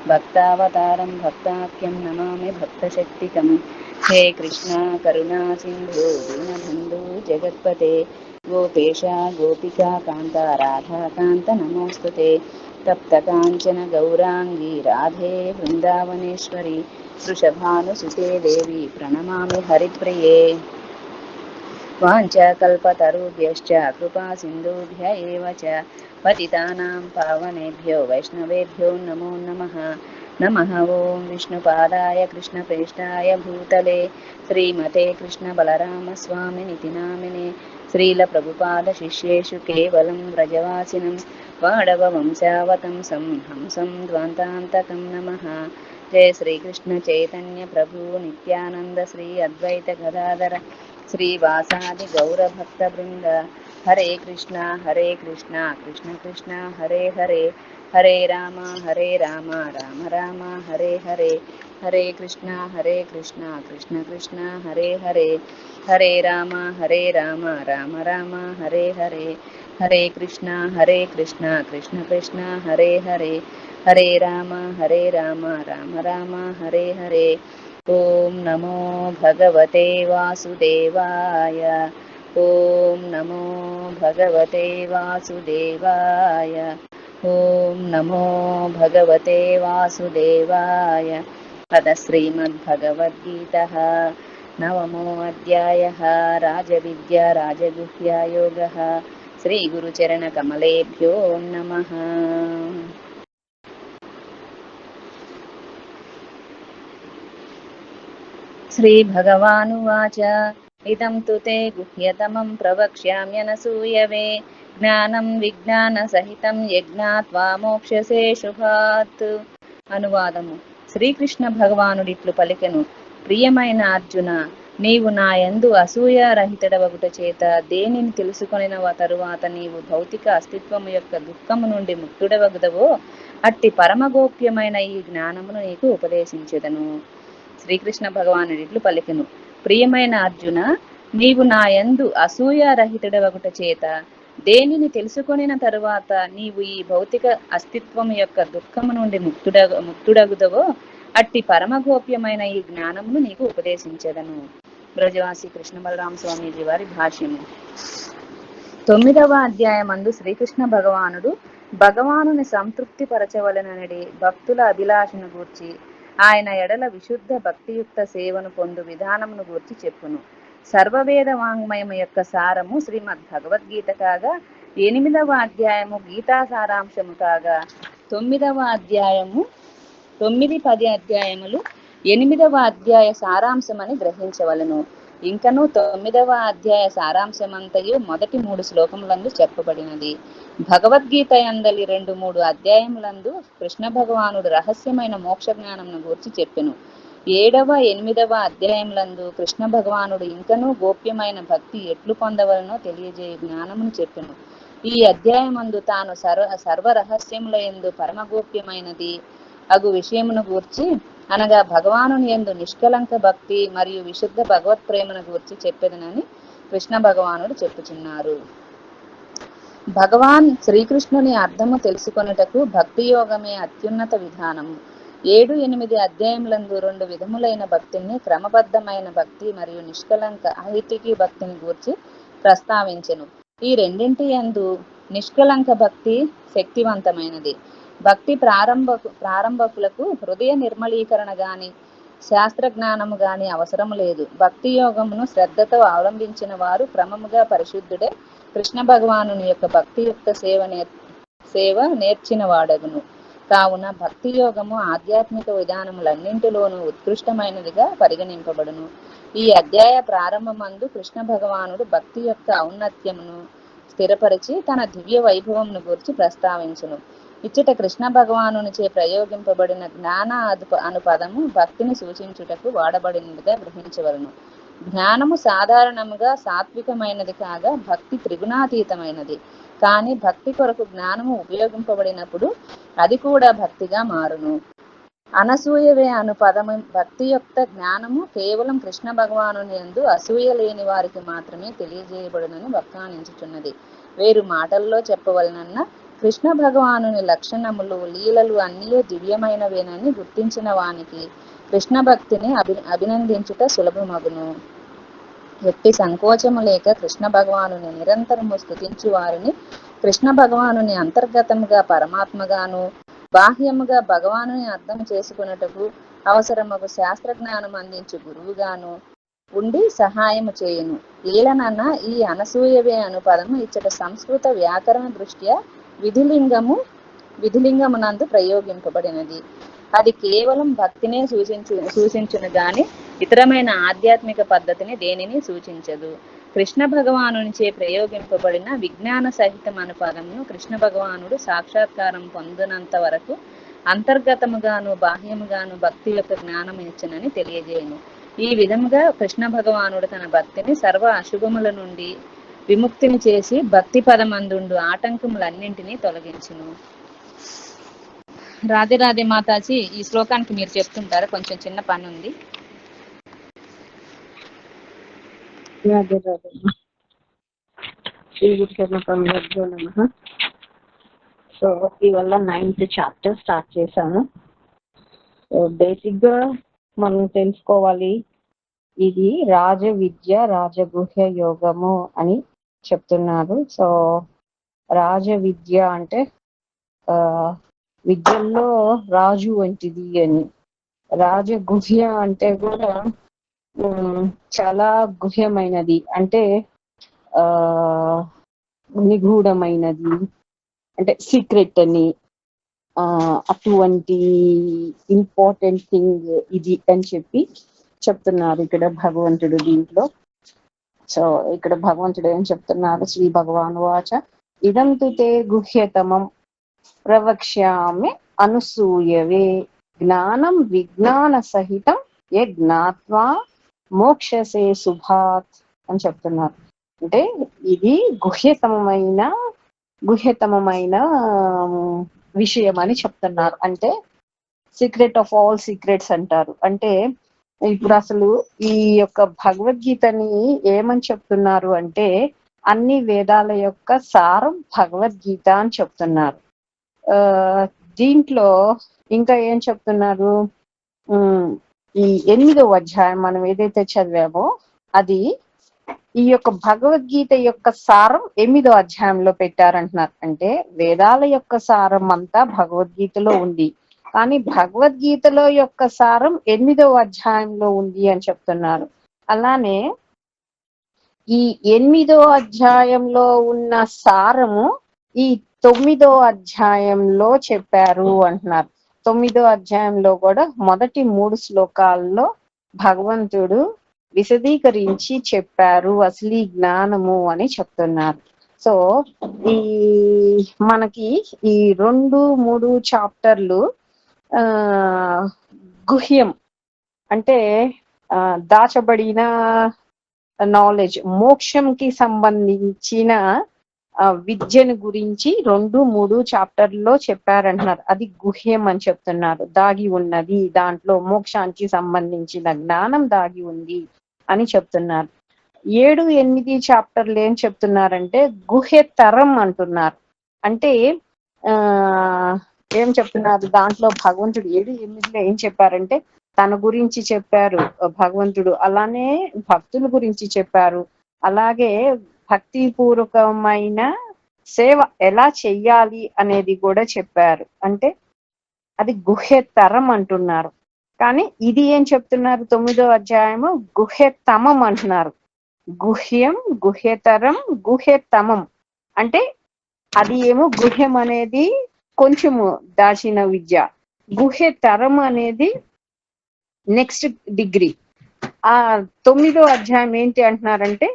భక్తావతారం భక్తాఖ్యం నమామి భక్తశక్తికం. హే కృష్ణ కరుణా సింధు దీనబంధు జగత్పతే గోపేశ గోపికా కాంత రాధాకాంత నమోస్తుతే. తప్త కాంచన గౌరాంగి రాధే బృందావనేశ్వరి వృషభానుసుతే దేవి ప్రణమామి హరిప్రియే. వాంఛాకల్పతరుభ్యశ్చ కృపా సింధుభ్య ఏవ చ పతితానాం పావనేభ్యో వైష్ణవేభ్యో నమో నమః. నమః ఓం విష్ణుపాదాయ కృష్ణప్రేష్ఠాయ భూతలే శ్రీమతే కృష్ణ బలరామ స్వామినితి నామినే. శ్రీల ప్రభుపాద శిష్యేషు కేవలం వ్రజవాసినం వాడవ వంశావతంసం హంసం ధ్వాంతాంతకం నమః. జయ శ్రీకృష్ణ చైతన్య ప్రభు నిత్యానంద శ్రీ అద్వైత గదాధర శ్రీవాసాది గౌరభక్త బృంద. హరే కృష్ణ కృష్ణ కృష్ణ హరే హరే హరే రామ రామ రామ హరే హరే. హరే కృష్ణ కృష్ణ కృష్ణ హరే హరే హరే రామ రామ రామ హరే హరే. హరే కృష్ణ కృష్ణ కృష్ణ హరే హరే హరే రామ రామ రామ హరే హరే. ఓం నమో భగవతే వాసుదేవాయ. ఓం నమో భగవతే వాసుదేవాయ. ఓం నమో భగవతే వాసుదేవాయ. అథ శ్రీమద్భగవద్గీత నవమో అధ్యాయః రాజవిద్యా రాజగుహ్యా యోగః. శ్రీగురుచరణకమలేభ్యో నమః. శ్రీభగవానువాచ ఇదం తు తే గుహ్యతమం ప్రవక్ష్యామ్యనసూయవే జ్ఞానం విజ్ఞానసహితం యజ్ఞాత్వా మోక్షసే శుభాత్. అనువాదము. శ్రీకృష్ణ భగవానుడిట్లు పలికెను, ప్రియమైన అర్జున, నీవు నా యందు అసూయారహితుడవగుట చేత దేనిని తెలుసుకొనిన తరువాత నీవు భౌతిక అస్తిత్వము యొక్క దుఃఖము నుండి ముక్తుడవగుదవో అట్టి పరమగోప్యమైన ఈ జ్ఞానమును నీకు ఉపదేశించెదను. శ్రీకృష్ణ భగవానుడిట్లు పలికెను, ప్రియమైన అర్జున, నీవు నా యందు అసూయారహితుడవగుట చేత దేనిని తెలుసుకొనిన తరువాత నీవు ఈ భౌతిక అస్తిత్వము యొక్క దుఃఖము నుండి ముక్తుడగుదవో అట్టి పరమగోప్యమైన ఈ జ్ఞానమును నీకు ఉపదేశించెదను. బ్రజవాసి కృష్ణ బలరామ స్వామీజీ వారి భాష్యము. 9వ అధ్యాయమందు శ్రీకృష్ణ భగవానుడు భగవానుని సంతృప్తి పరచవలనని భక్తుల అభిలాషను గూర్చి ఆయన ఎడల విశుద్ధ భక్తియుక్త సేవను పొందు విధానమును గూర్చి చెప్పును. సర్వవేద వాంగ్మయము యొక్క సారము శ్రీమద్ భగవద్గీత కాగా 8వ అధ్యాయము గీతా సారాంశము కాగా 9వ అధ్యాయము 9-10 అధ్యాయములు 8వ అధ్యాయ సారాంశమని గ్రహించవలను. ఇంకను 9వ అధ్యాయ సారాంశమంతయు మొదటి 3 శ్లోకములందు చెప్పబడినది. భగవద్గీత యందలి 2-3 అధ్యాయములందు కృష్ణ భగవానుడు రహస్యమైన మోక్ష జ్ఞానమును గూర్చి చెప్పెను. 7వ 8వ అధ్యాయములందు కృష్ణ భగవానుడు ఇంకనూ గోప్యమైన భక్తి ఎట్లు పొందవలనో తెలియజేయు జ్ఞానమును చెప్పెను. ఈ అధ్యాయమందు తాను సర్వరహస్యముల యందు పరమగోప్యమైనది అగు విషయమును గూర్చి అనగా భగవానుని యందు నిష్కలంక భక్తి మరియు విశుద్ధ భగవత్ ప్రేమను గూర్చి చెప్పెదనని కృష్ణ భగవానుడు చెప్పుచున్నారు. భగవాన్ శ్రీకృష్ణుని అర్థము తెలుసుకొనుటకు భక్తి యోగమే అత్యున్నత విధానము. 7-8 అధ్యాయములందు 2 విధములైన భక్తిని, క్రమబద్ధమైన భక్తి మరియు నిష్కలంక అహైతుకి భక్తిని గూర్చి ప్రస్తావించెను. ఈ రెండింటి యందు నిష్కలంక భక్తి శక్తివంతమైనది. భక్తి ప్రారంభకులకు హృదయ నిర్మలీకరణ గాని శాస్త్రజ్ఞానము గాని అవసరము లేదు. భక్తి యోగమును శ్రద్ధతో అవలంబించిన వారు క్రమముగా పరిశుద్ధుడే కృష్ణ భగవానుని యొక్క భక్తియుక్త సేవ నేర్చిన వాడగును. కావున భక్తి యోగము ఆధ్యాత్మిక విధానములన్నింటిలోనూ ఉత్కృష్టమైనదిగా పరిగణింపబడును. ఈ అధ్యాయ ప్రారంభమందు కృష్ణ భగవానుడు భక్తి యొక్క ఔన్నత్యమును స్థిరపరిచి తన దివ్య వైభవమును గురించి ప్రస్తావించును. ఇచ్చట కృష్ణ భగవానునిచే ప్రయోగింపబడిన జ్ఞాన అను పదము భక్తిని సూచించుటకు వాడబడినదిగా గ్రహించవలను. జ్ఞానము సాధారణముగా సాత్వికమైనది కాగా భక్తి త్రిగుణాతీతమైనది. కానీ భక్తి కొరకు జ్ఞానము ఉపయోగింపబడినప్పుడు అది కూడా భక్తిగా మారును. అనసూయవే అను పదము భక్తి యొక్క జ్ఞానము కేవలం కృష్ణ భగవానుని యందు అసూయ లేని వారికి మాత్రమే తెలియజేయబడునని వ్యాఖ్యానించుచున్నది. వేరు మాటల్లో చెప్పవలనన్నా కృష్ణ భగవానుని లక్షణములు లీలలు అన్నీ దివ్యమైనవేనని గుర్తించిన వానికి కృష్ణ భక్తిని అభినందించుట సులభమగును. ఎట్టి సంకోచము లేక కృష్ణ భగవానుని నిరంతరము స్తుతించు వారిని కృష్ణ భగవానుని అంతర్గతముగా పరమాత్మగాను, బాహ్యముగా భగవానుని అర్థం చేసుకున్నటకు అవసరమగు శాస్త్రజ్ఞానం అందించు గురువుగాను ఉండి సహాయము చేయును. లీలనన్న ఈ అనసూయవే అను పదము ఇచ్చట సంస్కృత వ్యాకరణ దృష్ట్యా విధిలింగమునందు ప్రయోగింపబడినది. అది కేవలం భక్తినే సూచించును గాని ఇతరమైన ఆధ్యాత్మిక పద్ధతిని దేనిని సూచించదు. కృష్ణ భగవానునిచే ప్రయోగింపబడిన విజ్ఞాన సహితం అను పదమును కృష్ణ భగవానుడు సాక్షాత్కారం పొందినంత వరకు అంతర్గతముగాను బాహ్యముగాను భక్తి యొక్క జ్ఞానం ఇచ్చనని తెలియజేయను. ఈ విధముగా కృష్ణ భగవానుడు తన భక్తిని సర్వ అశుభముల నుండి విముక్తిని చేసి భక్తి పదమందుండు ఆటంకములన్నింటినీ తొలగించును. రాధే రాధే మాతాజీ. ఈ శ్లోకానికి మీరు చెప్తుంటారా? కొంచెం చిన్న పని ఉంది. రాధే రాధే. శ్రీ గురుచరణంలో నమః. సో ఇవాళ 9th చాప్టర్ స్టార్ట్ చేశాము. సో బేసిక్ గా మనం తెలుసుకోవాలి, ఇది రాజ విద్య రాజగుహ్య యోగము అని చెప్తున్నారు. సో రాజ విద్య అంటే విద్యల్లో రాజు వంటిది అని, రాజగుహ్య అంటే కూడా చాలా గుహ్యమైనది అంటే నిగూఢమైనది అంటే సీక్రెట్ అని, అటువంటి ఇంపార్టెంట్ థింగ్ ఇది అని చెప్పి చెప్తున్నారు ఇక్కడ భగవంతుడు దీంట్లో. సో ఇక్కడ భగవంతుడు ఏం చెప్తున్నారు? శ్రీ భగవాను వాచ ఇదం తు తే గుహ్యతమం ప్రవక్ష్యామి అనసూయవే జ్ఞానం విజ్ఞాన సహితం ఏ జ్ఞాత్వా మోక్షసే శుభాత్ అని చెప్తున్నారు. అంటే ఇది గుహ్యతమైన విషయం అని చెప్తున్నారు. అంటే సీక్రెట్ ఆఫ్ ఆల్ సీక్రెట్స్ అంటారు. అంటే ఇప్పుడు అసలు ఈ యొక్క భగవద్గీతని ఏమని చెప్తున్నారు అంటే అన్ని వేదాల యొక్క సారం భగవద్గీత అని చెప్తున్నారు. దీంట్లో ఇంకా ఏం చెప్తున్నారు? ఈ 8వ అధ్యాయం మనం ఏదైతే చదివామో అది ఈ యొక్క భగవద్గీత యొక్క సారం 8వ అధ్యాయంలో పెట్టారంటున్నారు. అంటే వేదాల యొక్క సారం అంతా భగవద్గీతలో ఉంది, కానీ భగవద్గీతలో యొక్క సారం 8వ అధ్యాయంలో ఉంది అని చెప్తున్నారు. అలానే ఈ 8వ అధ్యాయంలో ఉన్న సారము ఈ 9వ అధ్యాయంలో చెప్పారు అంటున్నారు. 9వ అధ్యాయంలో కూడా మొదటి 3 శ్లోకాల్లో భగవంతుడు విశదీకరించి చెప్పారు అసలు జ్ఞానము అని చెప్తున్నారు. సో ఈ మనకి ఈ 2, 3 చాప్టర్లు గుహ్యం అంటే దాచబడిన నాలెడ్జ్, మోక్షంకి సంబంధించిన విద్యను గురించి 2, 3 చాప్టర్లో చెప్పారంటున్నారు. అది గుహ్యం అని చెప్తున్నారు. దాగి ఉన్నది, దాంట్లో మోక్షానికి సంబంధించిన జ్ఞానం దాగి ఉంది అని చెప్తున్నారు. 7, 8 చాప్టర్లు ఏం చెప్తున్నారంటే గుహ్యతరం అంటున్నారు. అంటే ఏం చెప్తున్నారు? దాంట్లో భగవంతుడు 7, 8లో ఏం చెప్పారంటే తన గురించి చెప్పారు భగవంతుడు, అలానే భక్తుల గురించి చెప్పారు, అలాగే భక్తిపూర్వకమైన సేవ ఎలా చెయ్యాలి అనేది కూడా చెప్పారు. అంటే అది గుహ్యతరం అంటున్నారు. కానీ ఇది ఏం చెప్తున్నారు? 9వ అధ్యాయము గుహ్యతమం అంటున్నారు. గుహ్యం, గుహ్యతరం, గుహ్యతమం అంటే అది ఏమో గుహ్యం అనేది కొంచెము దాచిన విద్య, గుహ్యతరం అనేది నెక్స్ట్ డిగ్రీ. 9వ అధ్యాయం ఏంటి అంటున్నారంటే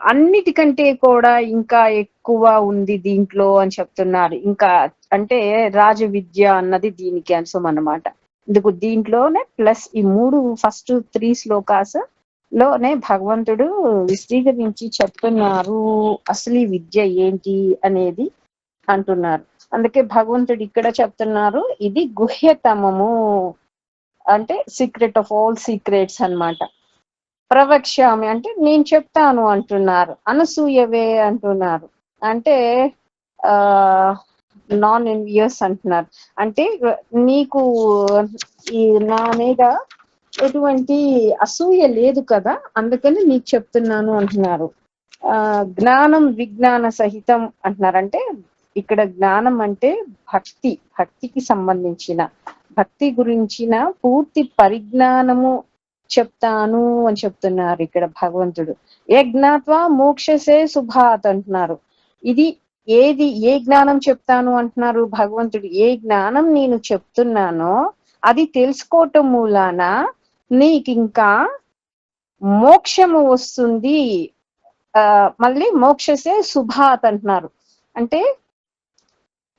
అన్నిటికంటే కూడా ఇంకా ఎక్కువ ఉంది దీంట్లో అని చెప్తున్నారు. ఇంకా అంటే రాజ విద్య అన్నది దీనికి అంశం అన్నమాట. ఇందుకు దీంట్లోనే ప్లస్ ఈ 3 ఫస్ట్ 3 శ్లోకాస్ లోనే భగవంతుడు విశదీకరించి చెప్తున్నారు అసలు ఈ విద్య ఏంటి అనేది అంటున్నారు. అందుకే భగవంతుడు ఇక్కడ చెప్తున్నారు ఇది గుహ్యతమము అంటే సీక్రెట్ ఆఫ్ ఆల్ సీక్రెట్స్ అన్నమాట. ప్రవక్ష్యామి అంటే నేను చెప్తాను అంటున్నారు. అనసూయవే అంటున్నారు. అంటే నాన్ ఎన్వియస్ అంటున్నారు. అంటే నీకు ఈ నా మీద ఎటువంటి అసూయ లేదు కదా, అందుకని నీకు చెప్తున్నాను అంటున్నారు. జ్ఞానం విజ్ఞాన సహితం అంటున్నారు. అంటే ఇక్కడ జ్ఞానం అంటే భక్తికి సంబంధించిన, భక్తి గురించిన పూర్తి పరిజ్ఞానము చెప్తాను అని చెప్తున్నారు ఇక్కడ భగవంతుడు. ఏ జ్ఞాత్వా మోక్షసే శుభాత్ అంటున్నారు. ఇది ఏ జ్ఞానం చెప్తాను అంటున్నారు భగవంతుడు. ఏ జ్ఞానం నేను చెప్తున్నానో అది తెలుసుకోవటం మూలాన నీకు ఇంకా మోక్షము వస్తుంది. మళ్ళీ మోక్షసే శుభాత్ అంటున్నారు. అంటే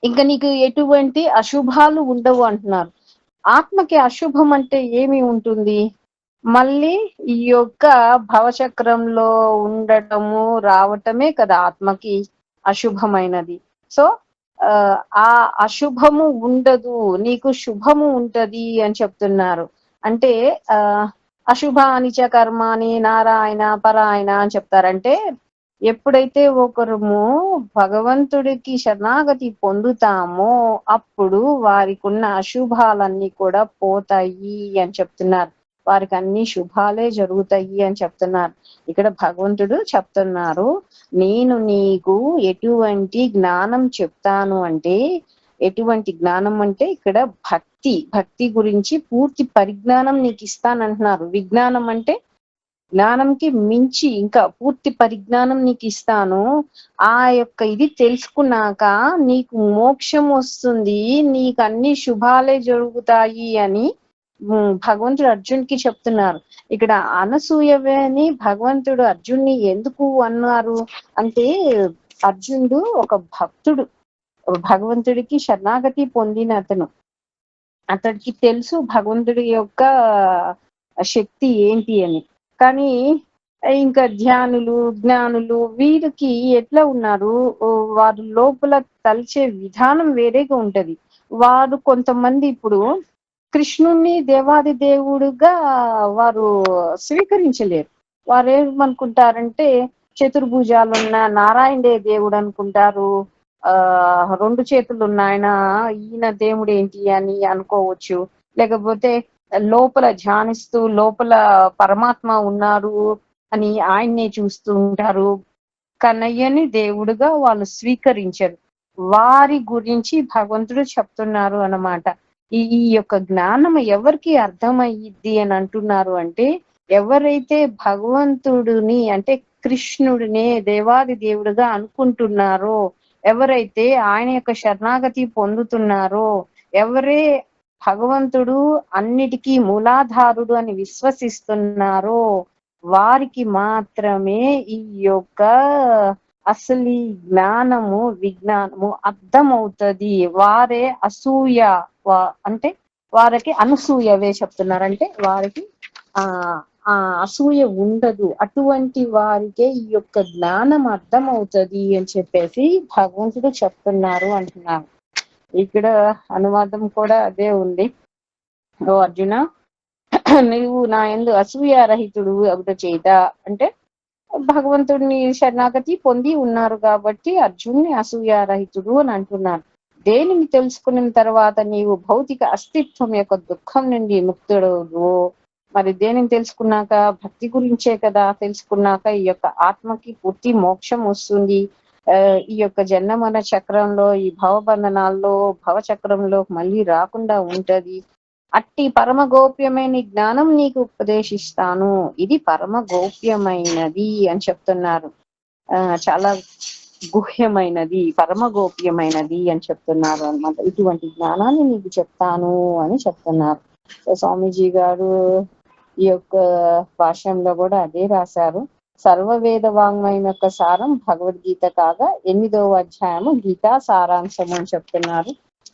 ఇంకా నీకు ఎటువంటి అశుభాలు ఉండవు అంటున్నారు. ఆత్మకి అశుభం అంటే ఏమి ఉంటుంది? మళ్ళీ ఈ యొక్క భవచక్రంలో ఉండటము రావటమే కదా ఆత్మకి అశుభమైనది. సో ఆ అశుభము ఉండదు, నీకు శుభము ఉంటది అని చెప్తున్నారు. అంటే అశుభాని చ కర్మాని నారాయణ పరాయణ అని చెప్తారంటే ఎప్పుడైతే ఒకరము భగవంతుడికి శరణాగతి పొందుతామో అప్పుడు వారికి ఉన్న అశుభాలన్నీ కూడా పోతాయి అని చెప్తున్నారు. వారికి అన్ని శుభాలే జరుగుతాయి అని చెప్తున్నారు. ఇక్కడ భగవంతుడు చెప్తున్నారు, నేను నీకు ఎటువంటి జ్ఞానం చెప్తాను అంటే, ఎటువంటి జ్ఞానం అంటే ఇక్కడ భక్తి గురించి పూర్తి పరిజ్ఞానం నీకు ఇస్తానంటున్నారు. విజ్ఞానం అంటే జ్ఞానంకి మించి ఇంకా పూర్తి పరిజ్ఞానం నీకు ఇస్తాను. ఆ యొక్క ఇది తెలుసుకున్నాక నీకు మోక్షం వస్తుంది, నీకు అన్ని శుభాలే జరుగుతాయి అని భగవంతుడు అర్జున్కి చెప్తున్నారు. ఇక్కడ అనసూయని భగవంతుడు అర్జున్ని ఎందుకు అన్నారు అంటే, అర్జునుడు ఒక భక్తుడు, భగవంతుడికి శరణాగతి పొందిన అతడికి తెలుసు భగవంతుడి యొక్క శక్తి ఏంటి అని. కానీ ఇంకా ధ్యానులు జ్ఞానులు వీరికి ఎట్లా ఉన్నారు, వారు లోపల తలిచే విధానం వేరేగా ఉంటది. వారు కొంతమంది ఇప్పుడు కృష్ణుణ్ణి దేవాది దేవుడుగా వారు స్వీకరించలేరు. వారు ఏమనుకుంటారంటే చతుర్భుజాలున్న నారాయణే దేవుడు అనుకుంటారు. రెండు చేతులు ఉన్న ఈయన దేవుడు ఏంటి అని అనుకోవచ్చు. లేకపోతే లోపల ధ్యానిస్తూ లోపల పరమాత్మ ఉన్నారు అని ఆయన్నే చూస్తూ ఉంటారు. కన్నయ్యని దేవుడుగా వాళ్ళు స్వీకరించరు. వారి గురించి భగవంతుడు చెప్తున్నారు అన్నమాట. ఈ యొక్క జ్ఞానం ఎవరికి అర్థమయ్యిద్ది అని అంటున్నారు అంటే, ఎవరైతే భగవంతుడిని అంటే కృష్ణుడినే దేవాది దేవుడుగా అనుకుంటున్నారో, ఎవరైతే ఆయన యొక్క శరణాగతి పొందుతున్నారో, ఎవరే భగవంతుడు అన్నిటికీ మూలాధారుడు అని విశ్వసిస్తున్నారో వారికి మాత్రమే ఈ యొక్క అసలు జ్ఞానము విజ్ఞానము అర్థమవుతుంది. వారే అసూయ అంటే వారికి అనసూయవే చెప్తున్నారంటే వారికి అసూయ ఉండదు. అటువంటి వారికే ఈ యొక్క జ్ఞానం అర్థమవుతుంది అని చెప్పేసి భగవంతుడు చెప్తున్నారు అంటున్నారు. ఇక్కడ అనువాదం కూడా అదే ఉంది. ఓ అర్జున, నువ్వు నా యందు అసూయ రహితుడు అవుట చేత అంటే భగవంతుడిని శరణాగతి పొంది ఉన్నారు కాబట్టి అర్జున్ని అసూయ రహితుడు అని అంటున్నారు. దేనిని తెలుసుకున్న తర్వాత నీవు భౌతిక అస్తిత్వం యొక్క దుఃఖం నుండి ముక్తుడవు. మరి దేనిని తెలుసుకున్నాక? భక్తి గురించే కదా. తెలుసుకున్నాక ఈ యొక్క ఆత్మకి పూర్తి మోక్షం వస్తుంది. ఈ యొక్క జన్మన చక్రంలో ఈ భవబంధనాల్లో భవచక్రంలో మళ్ళీ రాకుండా ఉంటది. అట్టి పరమ గోప్యమైన జ్ఞానం నీకు ఉపదేశిస్తాను, ఇది పరమ గోప్యమైనది అని చెప్తున్నారు. చాలా గుహ్యమైనది, పరమ గోప్యమైనది అని చెప్తున్నారు అన్నమాట. ఇటువంటి జ్ఞానాన్ని నీకు చెప్తాను అని చెప్తున్నారు. స్వామీజీ గారు ఈ యొక్క భాష్యంలో కూడా అదే రాశారు. సర్వవేద వాంగ్మయం యొక్క సారం భగవద్గీత కాగా 8వ అధ్యాయము గీతా సారాంశం అని చెప్తున్నారు.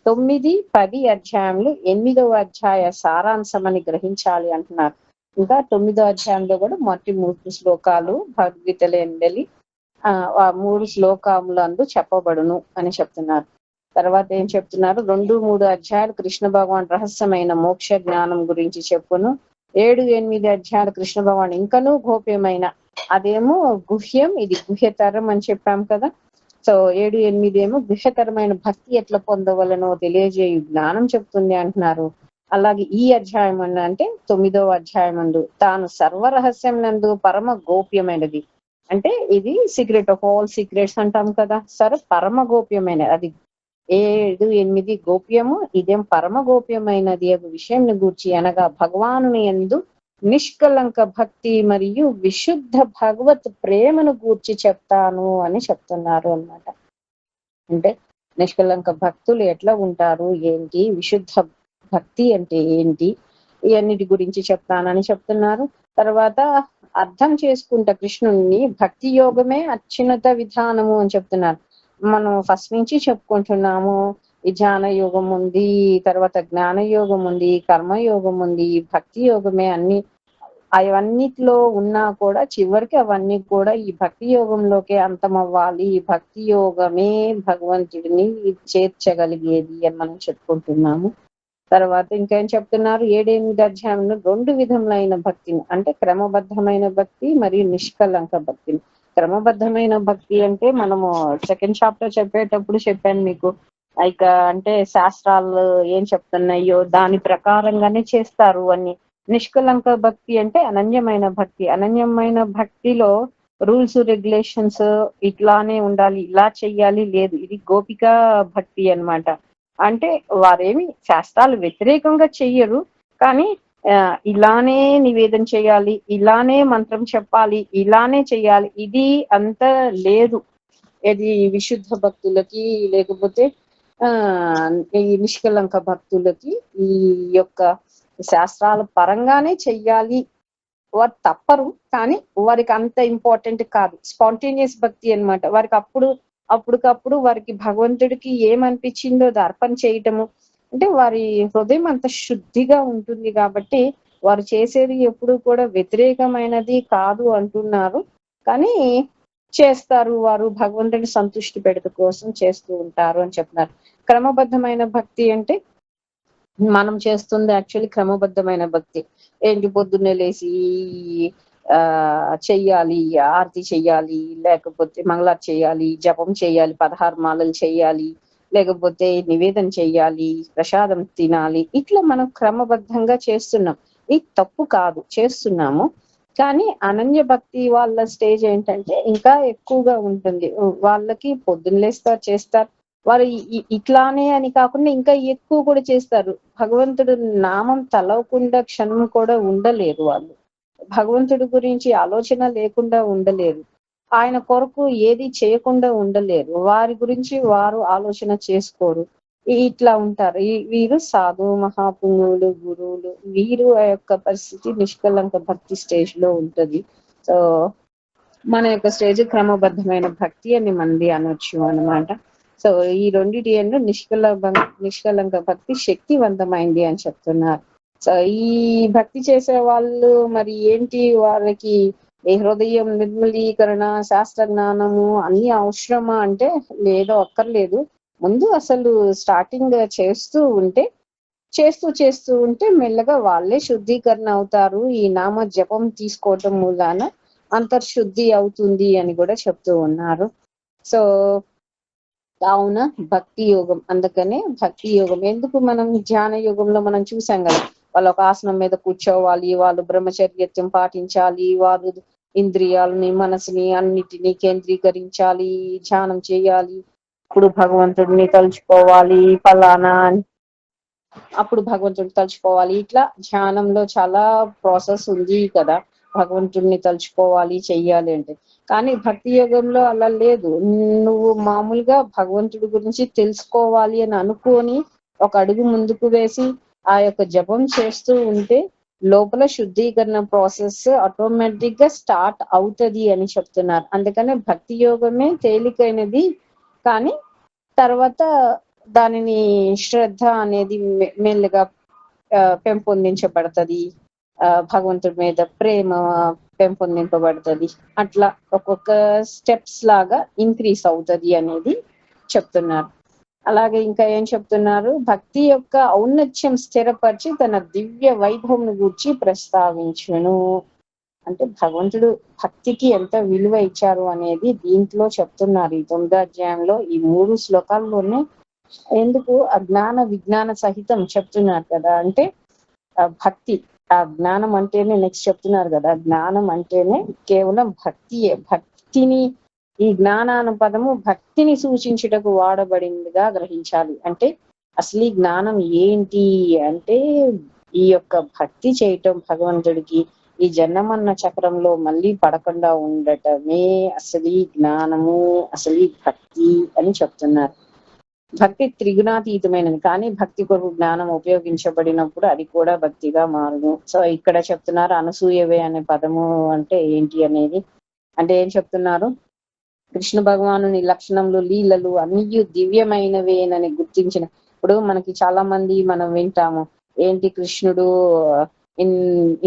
9, 10 అధ్యాయంలో 8వ అధ్యాయ సారాంశం అని గ్రహించాలి అంటున్నారు. ఇంకా 9వ అధ్యాయంలో కూడా మొదటి 3 శ్లోకాలు భగవద్గీతలో ఎండలి 3 శ్లోకములందు చెప్పబడును అని చెప్తున్నారు. తర్వాత ఏం చెప్తున్నారు? 2, 3 అధ్యాయాలు కృష్ణ భగవాన్ రహస్యమైన మోక్ష జ్ఞానం గురించి చెప్పును. 7, 8 అధ్యాయాలు కృష్ణ భగవాన్ ఇంకనూ గోప్యమైన, అదేమో గుహ్యం, ఇది గుహ్యతరం అని చెప్పాం కదా. సో 7-8 ఏమో గుహ్యతరమైన భక్తి ఎట్లా పొందవలనో తెలియజేయు జ్ఞానం చెప్తుంది అంటున్నారు. అలాగే ఈ అధ్యాయం అంటే 9వ అధ్యాయం నందు తాను సర్వరహస్యం నందు పరమ గోప్యమైనది, అంటే ఇది సీక్రెట్ ఆఫ్ ఆల్ సీక్రెట్స్ అంటాం కదా, సరే పరమ గోప్యమైనది అది. 7-8 గోప్యము, ఇదేం పరమ గోప్యమైనది అగు విషయం గూర్చి అనగా భగవానుని యందు నిష్కలంక భక్తి మరియు విశుద్ధ భగవత్ ప్రేమను గూర్చి చెప్తాను అని చెప్తున్నారు అన్నమాట. అంటే నిష్కలంక భక్తులు ఎట్లా ఉంటారు, ఏంటి, విశుద్ధ భక్తి అంటే ఏంటి, ఇవన్నిటి గురించి చెప్తానని చెప్తున్నారు. తర్వాత అర్థం చేసుకుంటా కృష్ణుని భక్తి యోగమే అత్యున్నత విధానము అని చెప్తున్నారు. మనం ఫస్ట్ నుంచి చెప్పుకుంటున్నాము, ఈ ధ్యాన యోగం ఉంది, తర్వాత జ్ఞాన యోగం ఉంది, కర్మయోగం ఉంది, భక్తి యోగమే అన్ని. అవన్నిటిలో ఉన్నా కూడా చివరికి అవన్నీ కూడా ఈ భక్తి యోగంలోకే అంతమవ్వాలి. ఈ భక్తి యోగమే భగవంతుడిని చేర్చగలిగేది అని మనం చెప్పుకుంటున్నాము. తర్వాత ఇంకేం చెప్తున్నారు, 7-8 అధ్యాయంలో 2 విధములైన భక్తిని, అంటే క్రమబద్ధమైన భక్తి మరియు నిష్కలంక భక్తిని. క్రమబద్ధమైన భక్తి అంటే మనము సెకండ్ చాప్టర్ చెప్పేటప్పుడు చెప్పాను మీకు, ఇక అంటే శాస్త్రాలు ఏం చెప్తున్నాయో దాని ప్రకారంగానే చేస్తారు అని. నిష్కలంక భక్తి అంటే అనన్యమైన భక్తి. అనన్యమైన భక్తిలో రూల్స్ రెగ్యులేషన్స్ ఇట్లానే ఉండాలి, ఇలా చెయ్యాలి లేదు, ఇది గోపికా భక్తి అన్నమాట. అంటే వారేమి శాస్త్రాలు వ్యతిరేకంగా చెయ్యరు, కానీ ఇలానే నివేదన చేయాలి, ఇలానే మంత్రం చెప్పాలి, ఇలానే చెయ్యాలి, ఇది అంత లేదు. ఇది విశుద్ధ భక్తులకి లేకపోతే ఈ నిష్కలంక భక్తులకి ఈ యొక్క శాస్త్రాల పరంగానే చెయ్యాలి. వారు తప్పరు, కానీ వారికి అంత ఇంపార్టెంట్ కాదు. స్పాంటేనియస్ భక్తి అన్నమాట. వారికి అప్పటికప్పుడు వారికి భగవంతుడికి ఏమనిపించిందో అది అర్పణ చేయటము, అంటే వారి హృదయం అంత శుద్ధిగా ఉంటుంది కాబట్టి వారు చేసేది ఎప్పుడు కూడా వ్యతిరేకమైనది కాదు అంటున్నారు, కానీ చేస్తారు, వారు భగవంతుడిని సంతృష్టి పెడత కోసం చేస్తూ ఉంటారు అని చెప్తున్నారు. క్రమబద్ధమైన భక్తి అంటే మనం చేస్తుంది యాక్చువల్లీ క్రమబద్ధమైన భక్తి. ఏంటి, పొద్దున్నే లేచి చెయ్యాలి, ఆరతి చెయ్యాలి, లేకపోతే మంగళారతి చెయ్యాలి, జపం చెయ్యాలి, 16 మాలలు చెయ్యాలి, లేకపోతే నివేదన చెయ్యాలి, ప్రసాదం తినాలి, ఇట్లా మనం క్రమబద్ధంగా చేస్తున్నాం. ఇది తప్పు కాదు, చేస్తున్నాము. కానీ అనన్య భక్తి వాళ్ళ స్టేజ్ ఏంటంటే ఇంకా ఎక్కువగా ఉంటుంది. వాళ్ళకి పొద్దున్న లేస్తారు, చేస్తారు, వారు ఇట్లానే అని కాకుండా ఇంకా ఎక్కువ కూడా చేస్తారు. భగవంతుడు నామం తలవకుండా క్షణం కూడా ఉండలేరు వాళ్ళు. భగవంతుడి గురించి ఆలోచన లేకుండా ఉండలేరు. ఆయన కొరకు ఏది చేయకుండా ఉండలేరు. వారి గురించి వారు ఆలోచన చేసుకోరు. ఇట్లా ఉంటారు. వీరు సాధు మహాపుణ్యులు, గురువులు, వీరు ఆ యొక్క పరిస్థితి నిష్కలంక భక్తి స్టేజ్ లో ఉంటది. సో మన యొక్క స్టేజ్ క్రమబద్ధమైన భక్తి అని మంది అనొచ్చు అన్నమాట. సో ఈ రెండిటి నిష్కలంక భక్తి శక్తివంతమైంది అని చెప్తున్నారు. సో ఈ భక్తి చేసే వాళ్ళు మరి ఏంటి, వాళ్ళకి ఈ హృదయం నిర్మలీకరణ, శాస్త్ర జ్ఞానము అన్ని అవసరమా అంటే లేదో, అక్కర్లేదు. ముందు అసలు స్టార్టింగ్ చేస్తూ ఉంటే మెల్లగా వాళ్ళే శుద్ధీకరణ అవుతారు. ఈ నామ జపం తీసుకోవటం మూలాన అంతర్శుద్ధి అవుతుంది అని కూడా చెప్తూ ఉన్నారు. సో కావున భక్తి యోగం, అందుకనే భక్తి యోగం. ఎందుకు మనం ధ్యాన యోగంలో మనం చూసాం కదా, వాళ్ళు ఒక ఆసనం మీద కూర్చోవాలి, వాళ్ళు బ్రహ్మచర్యత్వం పాటించాలి, వారు ఇంద్రియాలని మనసుని అన్నిటినీ కేంద్రీకరించాలి, ధ్యానం చేయాలి, ఇప్పుడు భగవంతుడిని తలుచుకోవాలి, ఫలానా అప్పుడు భగవంతుడిని తలుచుకోవాలి. ఇట్లా ధ్యానంలో చాలా ప్రాసెస్ ఉంది కదా, భగవంతుడిని తలుచుకోవాలి, చెయ్యాలి అంటే. కానీ భక్తి యోగంలో అలా లేదు. నువ్వు మామూలుగా భగవంతుడి గురించి తెలుసుకోవాలి అని అనుకొని ఒక అడుగు ముందుకు వేసి ఆ యొక్క జపం చేస్తూ ఉంటే లోపల శుద్ధీకరణ ప్రాసెస్ ఆటోమేటిక్ గా స్టార్ట్ అవుతది అని చెప్తున్నారు. అందుకనే భక్తి యోగమే తేలికైనది, కానీ తర్వాత దానిని శ్రద్ధ అనేది మెల్లగా పెంపొందించబడుతుంది, భగవంతుడి మీద ప్రేమ పెంపొందింపబడుతుంది. అట్లా ఒక్కొక్క స్టెప్స్ లాగా ఇంక్రీస్ అవుతుంది అనేది చెప్తున్నారు. అలాగే ఇంకా ఏం చెప్తున్నారు, భక్తి యొక్క ఔన్నత్యం స్థిరపరిచి తన దివ్య వైభవం గురించి ప్రస్తావించును. అంటే భగవంతుడు భక్తికి ఎంత విలువ ఇచ్చారు అనేది దీంట్లో చెప్తున్నారు. ఈ 9వ అధ్యాయంలో ఈ 3 శ్లోకాల్లోనే ఎందుకు అజ్ఞాన విజ్ఞాన సహితం చెప్తున్నారు కదా. అంటే భక్తి, ఆ జ్ఞానం అంటేనే నెక్స్ట్ చెప్తున్నారు కదా, జ్ఞానం అంటేనే కేవలం భక్తియే. భక్తిని, ఈ జ్ఞానాన పదము భక్తిని సూచించుటకు వాడబడిందిగా గ్రహించాలి. అంటే అసలు ఈ జ్ఞానం ఏంటి అంటే ఈ యొక్క భక్తి చేయటం భగవంతుడికి, ఈ జన్మన్న చక్రంలో మళ్ళీ పడకుండా ఉండటమే అసలు జ్ఞానము, అసలు భక్తి అని చెప్తున్నారు. భక్తి త్రిగుణాతీతమైనది, కానీ భక్తి కొరకు జ్ఞానం ఉపయోగించబడినప్పుడు అది కూడా భక్తిగా మారును. సో ఇక్కడ చెప్తున్నారు అనసూయవే అనే పదము అంటే ఏంటి అనేది. అంటే ఏం చెప్తున్నారు, కృష్ణ భగవానుని లక్షణములు లీలలు అన్ని దివ్యమైనవేనని గుర్తించిన. ఇప్పుడు మనకి చాలా మంది మనం వింటాము, ఏంటి కృష్ణుడు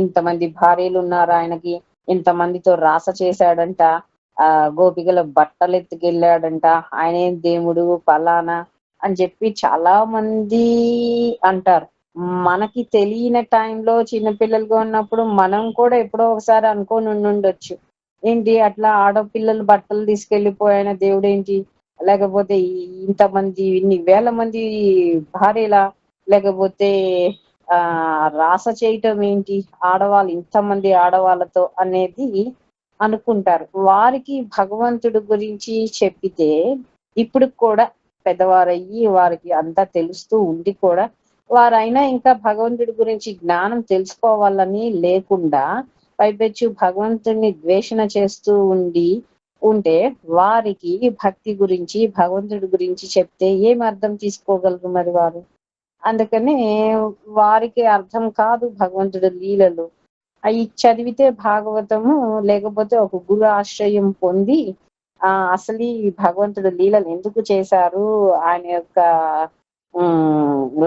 ఇంతమంది భార్యలు ఉన్నారు ఆయనకి, ఇంతమందితో రాస చేశాడంట, గోపికల బట్టలు ఎత్తుకెళ్ళాడంట, ఆయనేం దేవుడు ఫలానా అని చెప్పి చాలా మంది అంటారు. మనకి తెలియని టైంలో చిన్నపిల్లలుగా ఉన్నప్పుడు మనం కూడా ఎప్పుడో ఒకసారి అనుకొని ఉండొచ్చు, ఏంటి అట్లా ఆడపిల్లలు బట్టలు తీసుకెళ్లిపోయిన దేవుడు ఏంటి, లేకపోతే ఇంతమంది ఇన్ని వేల మంది భార్యలా, లేకపోతే రాస చేయటం ఏంటి ఆడవాళ్ళు ఇంతమంది ఆడవాళ్ళతో అనేది అనుకుంటారు. వారికి భగవంతుడి గురించి చెప్పితే ఇప్పుడు కూడా పెద్దవారయ్యి వారికి అంతా తెలుస్తూ ఉండి కూడా వారైనా ఇంకా భగవంతుడి గురించి జ్ఞానం తెలుసుకోవాలని లేకుండా పైపెచ్చు భగవంతుడిని ద్వేషణ చేస్తూ ఉంటే వారికి భక్తి గురించి భగవంతుడి గురించి చెప్తే ఏం అర్థం తీసుకోగలరు మరి వారు. అందుకనే వారికి అర్థం కాదు భగవంతుడి లీలలు. అవి చదివితే భాగవతము, లేకపోతే ఒక గురు ఆశ్రయం పొంది అసలు భగవంతుడు లీలలు ఎందుకు చేశారు, ఆయన యొక్క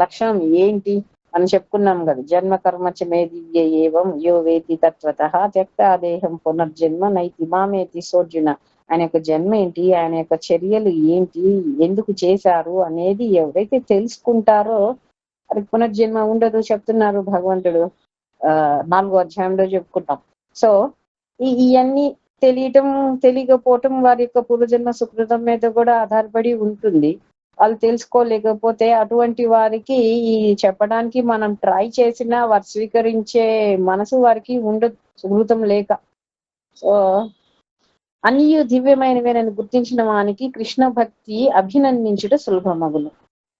లక్షణం ఏంటి అని చెప్పుకున్నాం కదా. జన్మ కర్మచ మే దివ్య ఏవం యో వేతి తత్వతః త్యక్తాదేహం పునర్జన్మ నైతి మామేతి సోర్జున. ఆయన యొక్క జన్మ ఏంటి, ఆయన యొక్క చర్యలు ఏంటి, ఎందుకు చేశారు అనేది ఎవరైతే తెలుసుకుంటారో అది పునర్జన్మ ఉండదు చెప్తున్నారు భగవంతుడు. 4వ అధ్యాయంలో చెప్పుకుంటాం. సో ఇవన్నీ తెలియటం తెలియకపోవటం వారి యొక్క పూర్వజన్మ సుకృతం మీద కూడా ఆధారపడి ఉంటుంది. వాళ్ళు తెలుసుకోలేకపోతే అటువంటి వారికి ఈ చెప్పడానికి మనం ట్రై చేసినా వారు స్వీకరించే మనసు వారికి ఉండదు, సుకృతం లేక. సో అన్ని దివ్యమైనవేనని గుర్తించిన వానికి కృష్ణ భక్తి అభినందించుట సులభమగును.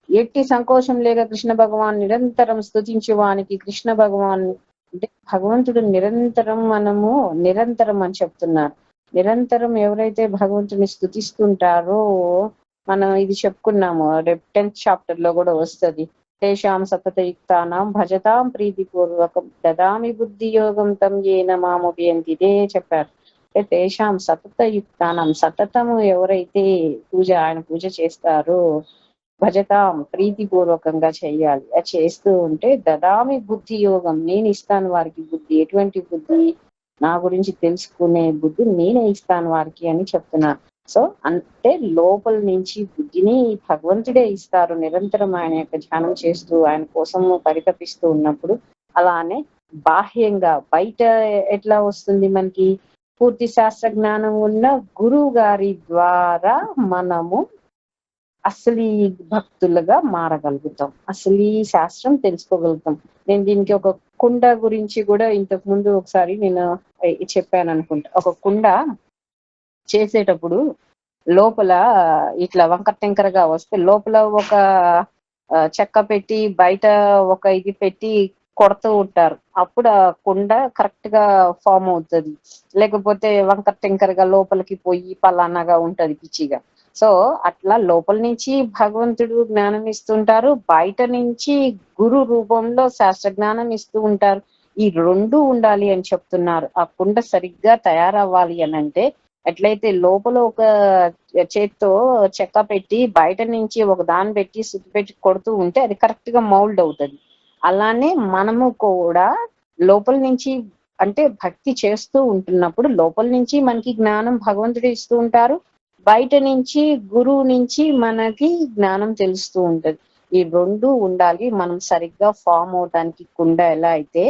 ఎట్టి సంకోచం లేక కృష్ణ భగవాన్ నిరంతరం స్తుతించే వానికి కృష్ణ భగవాన్ అంటే భగవంతుడు నిరంతరం అని చెప్తున్నారు. నిరంతరం ఎవరైతే భగవంతుని స్తుతిస్తుంటారో, మనం ఇది చెప్పుకున్నాము రేపు 10th చాప్టర్ లో కూడా వస్తుంది, తేషాం సతతయుక్తానాం భజతాం ప్రీతిపూర్వకం దదామి బుద్ధి యోగం తం ఏన మాముపయంతి. ఇదే చెప్పారు. తేషాం సతతయుక్తానాం, సతతము ఎవరైతే ఆయన పూజ చేస్తారో, భజతాం ప్రీతిపూర్వకంగా చెయ్యాలి. అది చేస్తూ ఉంటే దదామి బుద్ధి యోగం, నేను ఇస్తాను వారికి బుద్ధి. ఎటువంటి బుద్ధి, నా గురించి తెలుసుకునే బుద్ధి నేనే ఇస్తాను వారికి అని చెప్తున్నాను. సో అంటే లోపల నుంచి బుద్ధిని భగవంతుడే ఇస్తారు నిరంతరం ఆయన యొక్క ధ్యానం చేస్తూ ఆయన కోసము పరితపిస్తూ ఉన్నప్పుడు. అలానే బాహ్యంగా బయట ఎట్లా వస్తుంది, మనకి పూర్తి శాస్త్ర జ్ఞానం ఉన్న గురువు గారి ద్వారా మనము అసలు భక్తులుగా మారగలుగుతాం, అసలు శాస్త్రం తెలుసుకోగలుగుతాం. నేను దీనికి ఒక కుండ గురించి కూడా ఇంతకు ముందు ఒకసారి నేను చెప్పాను అనుకుంటా. ఒక కుండ చేసేటప్పుడు లోపల ఇట్లా వంకర టెంకరగా వస్తే లోపల ఒక చెక్క పెట్టి బయట ఒక ఇది పెట్టి కొడుతూ ఉంటారు, అప్పుడు ఆ కుండ కరెక్ట్ గా ఫామ్ అవుతుంది. లేకపోతే వంకర టెంకరగా లోపలికి పోయి పలానాగా ఉంటది పిచ్చిగా. సో అట్లా లోపల నుంచి భగవంతుడు జ్ఞానం ఇస్తుంటారు, బయట నుంచి గురు రూపంలో శాస్త్ర జ్ఞానం ఇస్తూ ఉంటారు. ఈ రెండు ఉండాలి అని చెప్తున్నారు. ఆ కుండ సరిగ్గా తయారవ్వాలి అని అంటే ఎట్లయితే లోపల ఒక చేత్తో చెక్క పెట్టి బయట నుంచి ఒక దాన్ని పెట్టి సుత్తి పెట్టి కొడుతూ ఉంటే అది కరెక్ట్ గా మౌల్డ్ అవుతుంది. అలానే మనము కూడా లోపల నుంచి అంటే భక్తి చేస్తూ ఉంటున్నప్పుడు లోపల నుంచి మనకి జ్ఞానం భగవంతుడు ఇస్తూ ఉంటారు, బయట నుంచి గురువు నుంచి మనకి జ్ఞానం తెలుస్తూ ఉంటది. ఈ రెండు ఉండాలి మనం సరిగ్గా ఫామ్ అవటానికి. కుండ ఎలా అయితే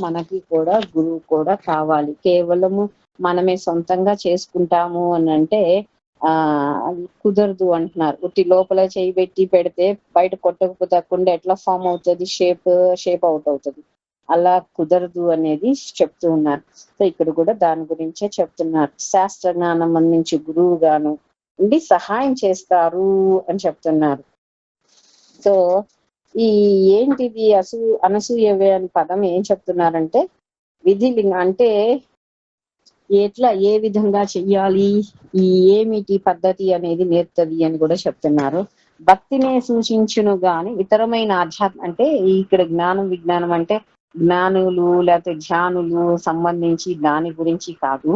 మనకి కూడా గురువు కూడా కావాలి. కేవలము మనమే సొంతంగా చేసుకుంటాము అని అంటే అది కుదరదు అంటున్నారు. ఉట్టి లోపల చేయి పెట్టి పెడితే బయట కొట్టకపోతకుండా ఎట్లా ఫామ్ అవుతుంది, షేప్ అవుట్ అవుతుంది. అలా కుదరదు అనేది చెప్తూ ఉన్నారు. సో ఇక్కడ కూడా దాని గురించే చెప్తున్నారు. శాస్త్ర జ్ఞానం అందించి గురువు గాను ఉండి సహాయం చేస్తారు అని చెప్తున్నారు. సో ఈ ఏంటిది అనసూయవే అని పదం ఏం చెప్తున్నారంటే విధిలింగం అంటే ఏ విధంగా చెయ్యాలి, ఈ ఏమిటి పద్ధతి అనేది నేర్పుతుంది అని కూడా చెప్తున్నారు. భక్తినే సూచించును గాని ఇతరమైన ఆధ్యాత్మ అంటే ఇక్కడ జ్ఞానం విజ్ఞానం అంటే జ్ఞానులు లేకపోతే ధ్యానులు సంబంధించి దాని గురించి కాదు,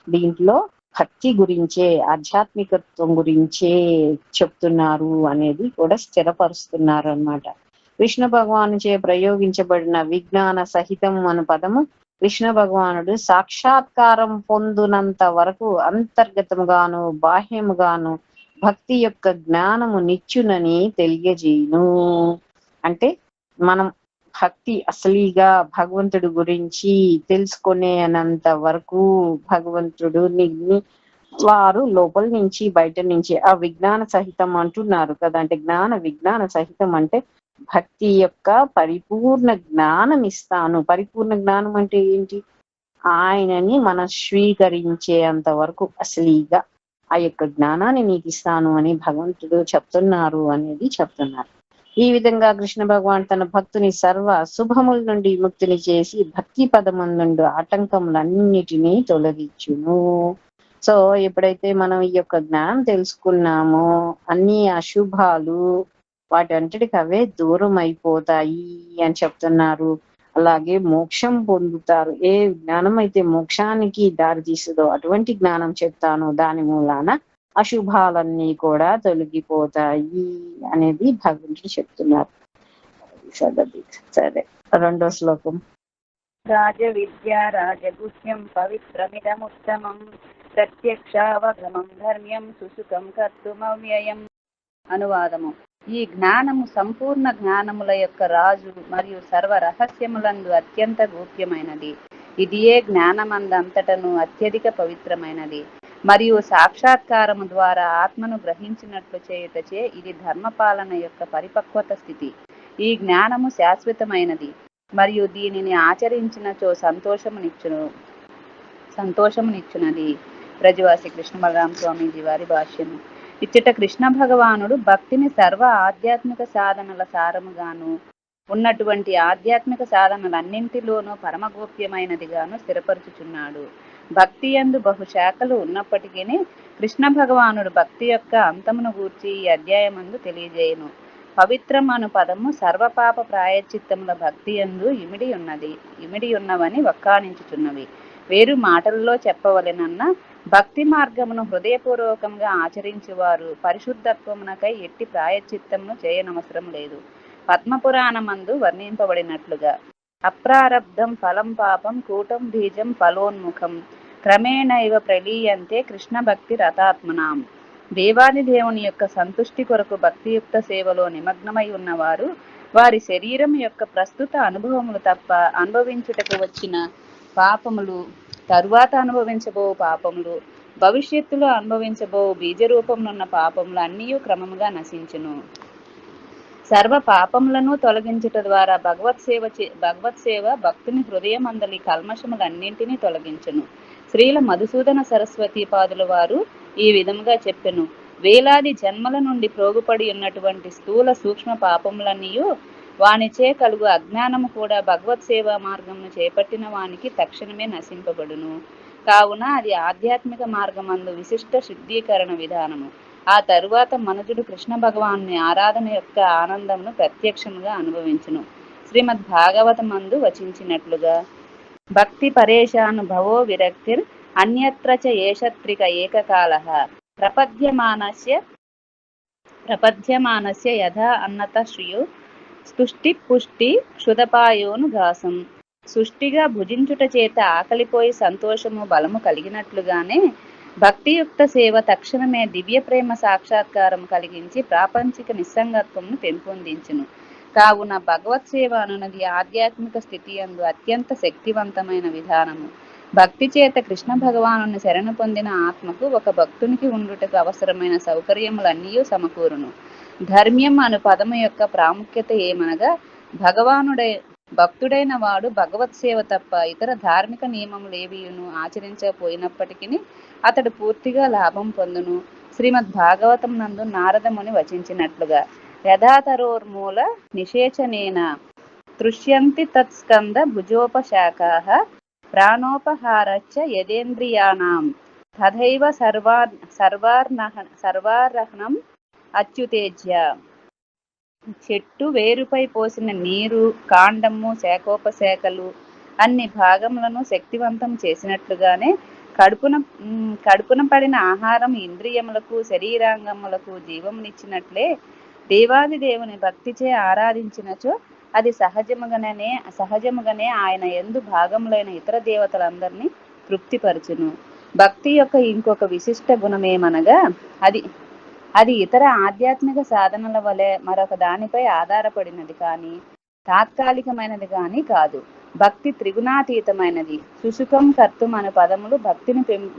దీంట్లో భక్తి గురించే ఆధ్యాత్మికత్వం గురించే చెప్తున్నారు అనేది కూడా స్థిరపరుస్తున్నారు అన్నమాట. కృష్ణ భగవాను చే ప్రయోగించబడిన విజ్ఞాన సహితం అను పదము కృష్ణ భగవానుడు సాక్షాత్కారం పొందునంత వరకు అంతర్గతముగాను బాహ్యముగాను భక్తి యొక్క జ్ఞానము నిచ్చునని తెలియజేయును. అంటే మనం భక్తి అసలీగా భగవంతుడి గురించి తెలుసుకునేంత వరకు భగవంతుడు వారు లోపల నుంచి బయట నుంచి ఆ విజ్ఞాన సహితం అంటున్నారు కదా. అంటే విజ్ఞాన సహితం అంటే భక్తి యొక్క పరిపూర్ణ జ్ఞానం ఇస్తాను. పరిపూర్ణ జ్ఞానం అంటే ఏంటి? ఆయనని మనం స్వీకరించేంత వరకు అసలీగా ఆ యొక్క జ్ఞానాన్ని నీకు ఇస్తాను అని భగవంతుడు చెప్తున్నారు అనేది చెప్తున్నారు. ఈ విధంగా కృష్ణ భగవాన్ తన భక్తుని సర్వ శుభముల నుండి ముక్తిని చేసి భక్తి పదముల నుండి ఆటంకములన్నిటినీ తొలగించును. సో ఎప్పుడైతే మనం ఈ యొక్క జ్ఞానం తెలుసుకున్నామో అన్ని అశుభాలు వాటి అంతటికి అవే దూరం అయిపోతాయి అని చెప్తున్నారు. అలాగే మోక్షం పొందుతారు. ఏ జ్ఞానం అయితే మోక్షానికి దారి తీస్తుందో అటువంటి జ్ఞానం చెప్తాను. దాని మూలాన అశుభాలన్నీ కూడా తొలగిపోతాయి అనేది భగవంతుడు చెప్తున్నారు. సరే, రెండో శ్లోకం. రాజ విద్యా రాజగుహ్యం పవిత్రమిదముత్తమం ప్రత్యక్షావగమం ధర్మ్యం సుసుఖం కర్తుమవ్యయం. అనువాదము. ఈ జ్ఞానము సంపూర్ణ జ్ఞానముల యొక్క రాజు మరియు సర్వ రహస్యములందు అత్యంత గోప్యమైనది. ఇదియే జ్ఞానమందంతటను అత్యధిక పవిత్రమైనది మరియు సాక్షాత్కారము ద్వారా ఆత్మను గ్రహించినట్లు చేయుటచే ఇది ధర్మపాలన యొక్క పరిపక్వత స్థితి. ఈ జ్ఞానము శాశ్వతమైనది మరియు దీనిని ఆచరించినచో సంతోషమునిచ్చునది. బ్రజవాసి కృష్ణ బలరామ స్వామీజీ వారి భాష్యము. ఇచ్చట కృష్ణ భగవానుడు భక్తిని సర్వ ఆధ్యాత్మిక సాధనల సారముగాను ఉన్నటువంటి ఆధ్యాత్మిక సాధనలన్నింటిలోనూ పరమగోప్యమైనదిగాను స్థిరపరుచుచున్నాడు. భక్తి యందు బహుశాఖలు ఉన్నప్పటికీ కృష్ణ భగవానుడు భక్తి యొక్క అంతమును గూర్చి ఈ అధ్యాయమందు తెలియజేయును. పవిత్రం అను పదము సర్వపాప ప్రాయశ్చిత్తముల భక్తి యందు ఇమిడి ఉన్నవని వక్కాణించుచున్నవి. వేరు మాటల్లో చెప్పవలెనన్న భక్తి మార్గమును హృదయపూర్వకంగా ఆచరించువారు పరిశుద్ధత్వమునకై ఎట్టి ప్రాయశ్చిత్తమును చేయనవసరం లేదు. పద్మపురాణమందు వర్ణింపబడినట్లుగా అప్రారబ్ధం ఫలం పాపం కూటం బీజం ఫలోన్ముఖం క్రమేణైవ ప్రలీయంతే కృష్ణ భక్తి రతాత్మనాం. దేవాది దేవుని యొక్క సంతుష్టి కొరకు భక్తియుక్త సేవలో నిమగ్నమై ఉన్నవారు వారి శరీరం యొక్క ప్రస్తుత అనుభవములు తప్ప అనుభవించుటకు వచ్చిన పాపములు, తరువాత అనుభవించబో పాపములు, భవిష్యత్తులో అనుభవించబో బీజరూపమునున్న పాపములు అన్నీ క్రమముగా నశించును. సర్వ పాపములను తొలగించుట ద్వారా భగవత్ సేవ భక్తుని హృదయమందలి కల్మషములన్నింటినీ తొలగించును. శ్రీల మధుసూదన సరస్వతి పాదుల వారు ఈ విధముగా చెప్పెను. వేలాది జన్మల నుండి ప్రోగుపడి ఉన్నటువంటి స్థూల సూక్ష్మ పాపములన్నీయు వానిచే కలుగు అజ్ఞానము కూడా భగవత్ సేవా మార్గమును చేపట్టిన వానికి తక్షణమే నశింపబడును. కావున అది ఆధ్యాత్మిక మార్గమందు విశిష్ట శుద్ధీకరణ విధానము. ఆ తరువాత మనుజుడు కృష్ణ భగవాను ఆరాధన యొక్క ఆనందమును ప్రత్యక్షముగా అనుభవించును. శ్రీమద్ భాగవతమందు వచించినట్లుగా భక్తి పరేషానుభవో విరక్తిర్ అన్యత్ర చ ఏషత్రిక ఏకకాలః ప్రపద్యమానస్య యథా అన్నత శ్రియో స్తుష్టి పుష్టి క్షుదపాయోనుఘాసం. సుష్టిగా భుజించుట చేత ఆకలిపోయి సంతోషము బలము కలిగినట్లుగానే భక్తియుక్త సేవ తక్షణమే దివ్య ప్రేమ సాక్షాత్కారం కలిగించి ప్రాపంచిక నిస్సంగత్వమును పెంపొందించును. కావున భగవత్ సేవ అనున్నది ఆధ్యాత్మిక స్థితి యందు అత్యంత శక్తివంతమైన విధానము. భక్తి చేత కృష్ణ భగవాను శరణు పొందిన ఆత్మకు ఒక భక్తునికి ఉండుటకు అవసరమైన సౌకర్యములన్నీ సమకూరును. ధర్మ్యం అను పదము యొక్క ప్రాముఖ్యత ఏమనగా, భక్తుడైన వాడు భగవత్ సేవ తప్ప ఇతర ధార్మిక నియమములు ఏవియును ఆచరించకపోయినప్పటికీ అతడు పూర్తిగా లాభం పొందును. శ్రీమద్ భాగవతం నందు నారదముని వచించినట్లుగా, యథాతరోర్మూల నిషేచనేన తృష్యంతి తత్స్కంద భుజోపశాఖాః ప్రాణోపహారచ్చ యదేంద్రియాణాం తథైవ సర్వార్హణం అచ్యుతేజ్య. చెట్టు వేరుపై పోసిన నీరు, కాండము, శాఖోపశాఖలు అన్ని భాగములను శక్తివంతం చేసినట్లుగానే కడుపున పడిన ఆహారం ఇంద్రియములకు, శరీరాంగములకు జీవమునిచ్చినట్లే దేవాది దేవుని భక్తిచే ఆరాధించినచో అది సహజముగానే ఆయన యందు భాగములైన ఇతర దేవతలందరినీ తృప్తిపరచును. భక్తి యొక్క ఇంకొక విశిష్ట గుణమేమనగా, అది ఇతర ఆధ్యాత్మిక సాధనల వలె మరొక దానిపై ఆధారపడినది కానీ తాత్కాలికమైనది కానీ కాదు. భక్తి త్రిగుణాతీతమైనది. సుసుఖం కర్తుం అను పదములు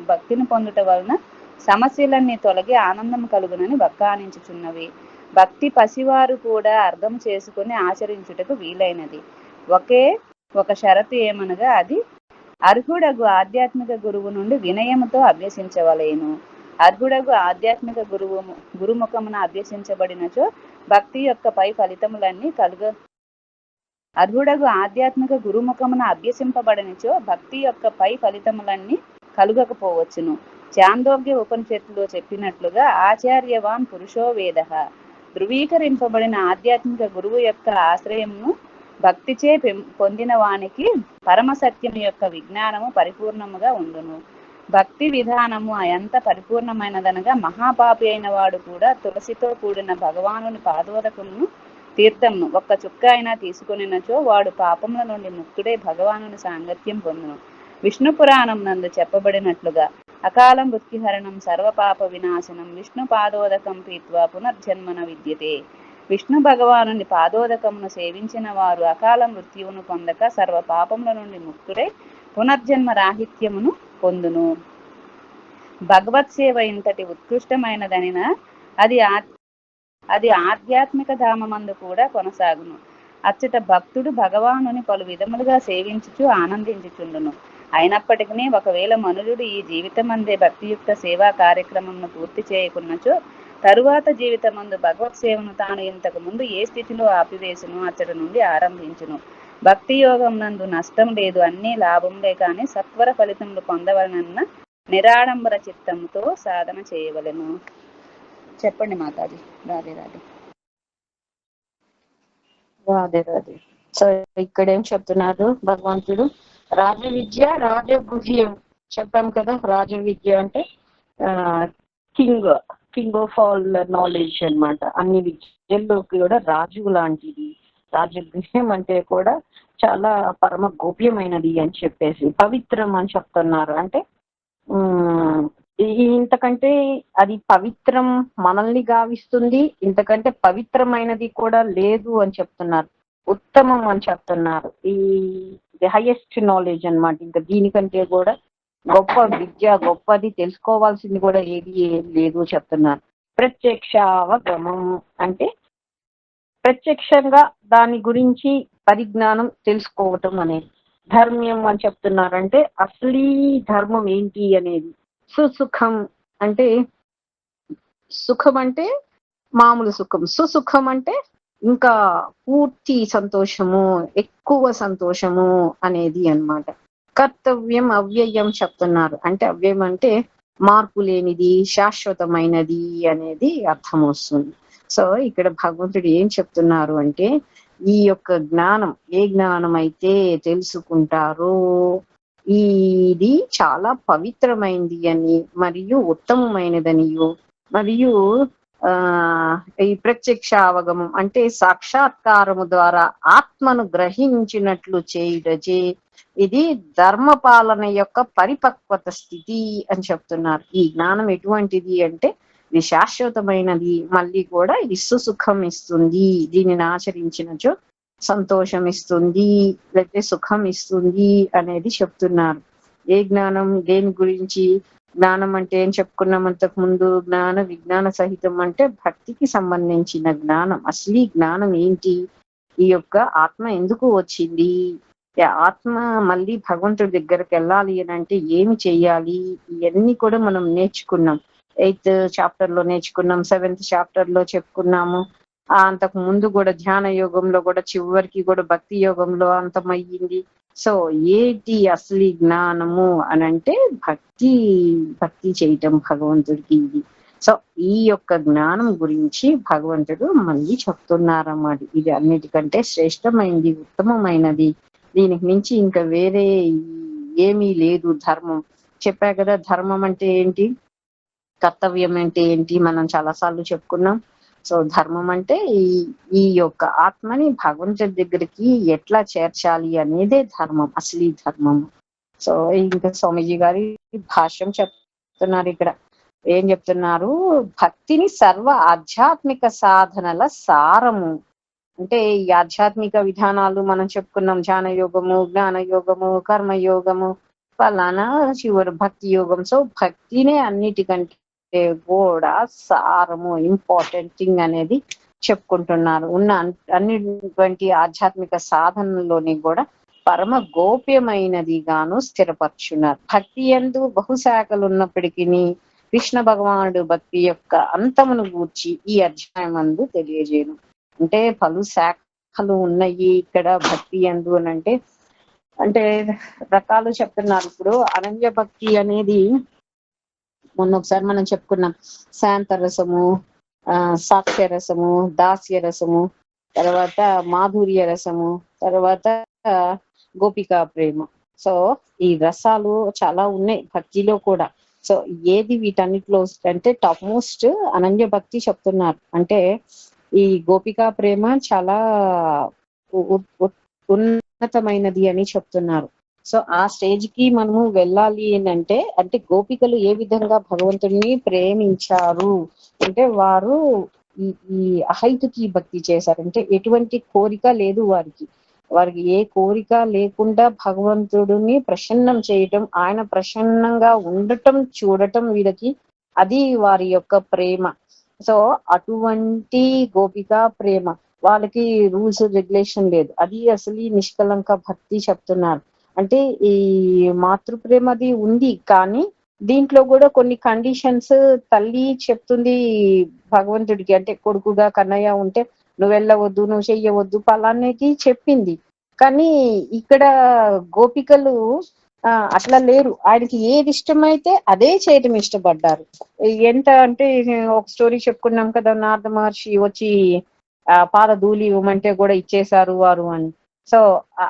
భక్తిని పొందుట వలన సమస్యలన్నీ తొలగి ఆనందం కలుగునని వక్కానించుచున్నవి. భక్తి పసివారు కూడా అర్థం చేసుకుని ఆచరించుటకు వీలైనది. ఒక షరతు ఏమనగా, అది అర్హుడగు ఆధ్యాత్మిక గురువు నుండి వినయముతో అభ్యసించవలేను. అర్హుడగు ఆధ్యాత్మిక గురుముఖమున అభ్యసించబడినచో భక్తి యొక్క పై ఫలితములన్నీ కలుగకపోవచ్చును. చాందోగ్య ఉపనిషత్తులో చెప్పినట్లుగా, ఆచార్యవాన్ పురుషో వేదః. ధృవీకరింపబడిన ఆధ్యాత్మిక గురువు యొక్క ఆశ్రయమును భక్తిచే పొందిన వానికి పరమసత్యము యొక్క విజ్ఞానము పరిపూర్ణముగా ఉండును. భక్తి విధానము ఎంత పరిపూర్ణమైనదనగా, మహాపాపి అయిన వాడు కూడా తులసితో కూడిన భగవానుని పాదోదకమును తీర్థమును ఒక్క చుక్క అయినా తీసుకునినచో వాడు పాపముల నుండి ముక్తుడై భగవానుని సాంగత్యం పొందును. విష్ణు పురాణం నందు చెప్పబడినట్లుగా, అకాల మృత్యుహరణం సర్వపాప వినాశనం విష్ణు పాదోదకం పీత్వా పునర్జన్మన విద్యతే. విష్ణు భగవానుని పాదోదకమును సేవించిన వారు అకాల మృత్యువును పొందక సర్వ పాపముల నుండి ముక్తుడై పునర్జన్మ రాహిత్యమును పొందును. భగవత్ సేవ ఇంతటి ఉత్కృష్టమైనదనిన అది ఆధ్యాత్మిక ధామమందు కూడా కొనసాగును. అచ్చట భక్తుడు భగవానుని పలు విధములుగా సేవించుచు ఆనందించుచుండును. అయినప్పటికీ ఒకవేళ మనుజుడు ఈ జీవితమందే భక్తియుక్త సేవా కార్యక్రమంను పూర్తి చేయకున్నచో తరువాత జీవితమందు భగవత్ సేవను తాను ఇంతకు ముందు ఏ స్థితిలో ఆపివేసును అచ్చట నుండి ఆరంభించును. భక్తి యోగం నందు నష్టం లేదు, అన్నీ లాభంలే కానీ సత్వర ఫలితములు పొందవలనన్న నిరాడంబర చిత్తంతో సాధన చేయవలెను. చెప్పండి మాతాజీ. రాధే రాధే. రాధే రాధే. సో ఇక్కడ ఏం చెప్తున్నారు భగవంతుడు? రాజ విద్య, రాజగుహ్యం చెప్పాం కదా. రాజ విద్య అంటే కింగ్ ఆఫ్ ఆల్ నాలెడ్జ్ అన్నమాట. అన్ని విద్యల్లోకి కూడా రాజు లాంటిది. రాజగృహ్యం అంటే కూడా చాలా పరమ గోప్యమైనది అని చెప్పేసి పవిత్రం అని చెప్తున్నారు. అంటే ఇంతకంటే అది పవిత్రం, మనల్ని గావిస్తుంది. ఇంతకంటే పవిత్రమైనది కూడా లేదు అని చెప్తున్నారు. ఉత్తమం అని చెప్తున్నారు. ది హైయెస్ట్ నాలెడ్జ్ అన్నమాట. ఇంకా దీనికంటే కూడా గొప్ప విద్య, గొప్పది, తెలుసుకోవాల్సింది కూడా ఏది లేదు చెప్తున్నారు. ప్రత్యక్షావగమం అంటే ప్రత్యక్షంగా దాని గురించి పరిజ్ఞానం తెలుసుకోవటం అనేది. ధర్మ్యం అని చెప్తున్నారంటే అసలీ ధర్మం ఏంటి అనేది. సుసుఖం అంటే, సుఖం అంటే మామూలు సుఖం. సుసుఖం అంటే ఇంకా పూర్తి సంతోషము, ఎక్కువ సంతోషము అనేది అన్నమాట. కర్తవ్యం అవ్యయం చెప్తున్నారు. అంటే అవ్యయం అంటే మార్పు లేనిది, శాశ్వతమైనది అనేది అర్థం వస్తుంది. సో ఇక్కడ భగవంతుడు ఏం చెప్తున్నారు అంటే, ఈ యొక్క జ్ఞానం, ఏ జ్ఞానం అయితే తెలుసుకుంటారో ఇది చాలా పవిత్రమైనది అని, మరియు ఉత్తమమైనదనియు, మరియు ఈ ప్రత్యక్ష అవగమం అంటే సాక్షాత్కారము ద్వారా ఆత్మను గ్రహించినట్లు చేయుటచే ఇది ధర్మపాలన యొక్క పరిపక్వత స్థితి అని చెప్తున్నారు. ఈ జ్ఞానం ఎటువంటిది అంటే ఇది శాశ్వతమైనది, మళ్ళీ కూడా ఇది సుసుఖం ఇస్తుంది, దీనిని ఆచరించినచో సంతోషం ఇస్తుంది లేకపోతే సుఖం ఇస్తుంది అనేది చెప్తున్నారు. ఏ జ్ఞానం దేని గురించి? జ్ఞానం అంటే ఏం చెప్పుకున్నాం అంతకు ముందు? జ్ఞాన విజ్ఞాన సహితం అంటే భక్తికి సంబంధించిన జ్ఞానం. అసలు జ్ఞానం ఏంటి? ఈ యొక్క ఆత్మ ఎందుకు వచ్చింది, ఆత్మ మళ్ళీ భగవంతుడి దగ్గరికి వెళ్ళాలి అని అంటే ఏమి చెయ్యాలి, ఇవన్నీ కూడా మనం నేర్చుకున్నాం. 8th చాప్టర్ లో నేర్చుకున్నాం, 7th చాప్టర్ లో చెప్పుకున్నాము. అంతకు ముందు కూడా ధ్యాన యోగంలో కూడా చివరికి కూడా భక్తి యోగంలో అంతమయ్యింది. సో ఏంటి అసలు జ్ఞానము అని అంటే భక్తి చేయటం భగవంతుడికి ఇది. సో ఈ యొక్క జ్ఞానం గురించి భగవంతుడు మళ్ళీ చెప్తున్నారన్నమాట. ఇది అన్నిటికంటే శ్రేష్టమైనది, ఉత్తమమైనది, దీనికి మించి ఇంకా వేరే ఏమీ లేదు. ధర్మం చెప్పా కదా, ధర్మం అంటే ఏంటి, కర్తవ్యం అంటే ఏంటి మనం చాలాసార్లు చెప్పుకున్నాం. సో ధర్మం అంటే ఈ యొక్క ఆత్మని భగవంతుడి దగ్గరికి ఎట్లా చేర్చాలి అనేదే ధర్మం, అసలు ధర్మం. సో ఇంకా స్వామీజీ గారి భాష్యం చెప్తున్నారు ఇక్కడ. ఏం చెప్తున్నారు? భక్తిని సర్వ ఆధ్యాత్మిక సాధనల సారము. అంటే ఈ ఆధ్యాత్మిక విధానాలు మనం చెప్పుకున్నాం, ధ్యాన యోగము, జ్ఞాన యోగము, కర్మయోగము, ఫలానా చివరి భక్తి యోగం. సో భక్తినే అన్నిటికంటే కూడా సారము, ఇంపార్టెంట్ థింగ్ అనేది చెప్పుకుంటున్నారు. ఉన్న అన్నిటువంటి ఆధ్యాత్మిక సాధనలోని కూడా పరమ గోప్యమైనది గాను స్థిరపరచున్నారు. భక్తి యందు బహుశాఖలు ఉన్నప్పటికీ కృష్ణ భగవానుడు భక్తి యొక్క అంతమును గూర్చి ఈ అధ్యాయం అందు తెలియజేయను. అంటే పలు శాఖలు ఉన్నాయి ఇక్కడ భక్తి యందు అని అంటే రకాలు చెప్తున్నారు. ఇప్పుడు అనన్య భక్తి అనేది మొన్న ఒకసారి మనం చెప్పుకున్నాం. శాంత రసము, సాక్ష్య రసము, దాస్య రసము, తర్వాత మాధుర్య రసము, తర్వాత గోపికా ప్రేమ. సో ఈ రసాలు చాలా ఉన్నాయి భక్తిలో కూడా. సో ఏది వీటన్నిటిలో అంటే టాప్ మోస్ట్ అనన్య భక్తి చెప్తున్నారు. అంటే ఈ గోపికా ప్రేమ చాలా ఉన్నతమైనది అని చెప్తున్నారు. సో ఆ స్టేజ్ కి మనము వెళ్ళాలి అంటే గోపికలు ఏ విధంగా భగవంతుడిని ప్రేమించారు అంటే వారు ఈ అహైతుకి భక్తి చేశారు. అంటే ఎటువంటి కోరిక లేదు వారికి ఏ కోరిక లేకుండా భగవంతుడిని ప్రసన్నం చేయటం, ఆయన ప్రసన్నంగా ఉండటం చూడటం వీళ్ళకి అది వారి యొక్క ప్రేమ. సో అటువంటి గోపికా ప్రేమ, వాళ్ళకి రూల్స్ రెగ్యులేషన్ లేదు, అది అసలు నిష్కలంక భక్తి చెప్తున్నారు. అంటే ఈ మాతృప్రేమది ఉంది, కానీ దీంట్లో కూడా కొన్ని కండిషన్స్ తల్లి చెప్తుంది భగవంతుడికి. అంటే కొడుకుగా కన్నయ్య ఉంటే నువ్వు వెళ్ళవద్దు, నువ్వు చెయ్యవద్దు పలానేది చెప్పింది. కానీ ఇక్కడ గోపికలు అట్లా లేరు. ఆయనకి ఏది ఇష్టమైతే అదే చేయటం ఇష్టపడ్డారు. ఎంత అంటే ఒక స్టోరీ చెప్పుకున్నాం కదా, నారద మహర్షి వచ్చి పాద ధూళి ఇవ్వమంటే కూడా ఇచ్చేశారు వారు అని. సో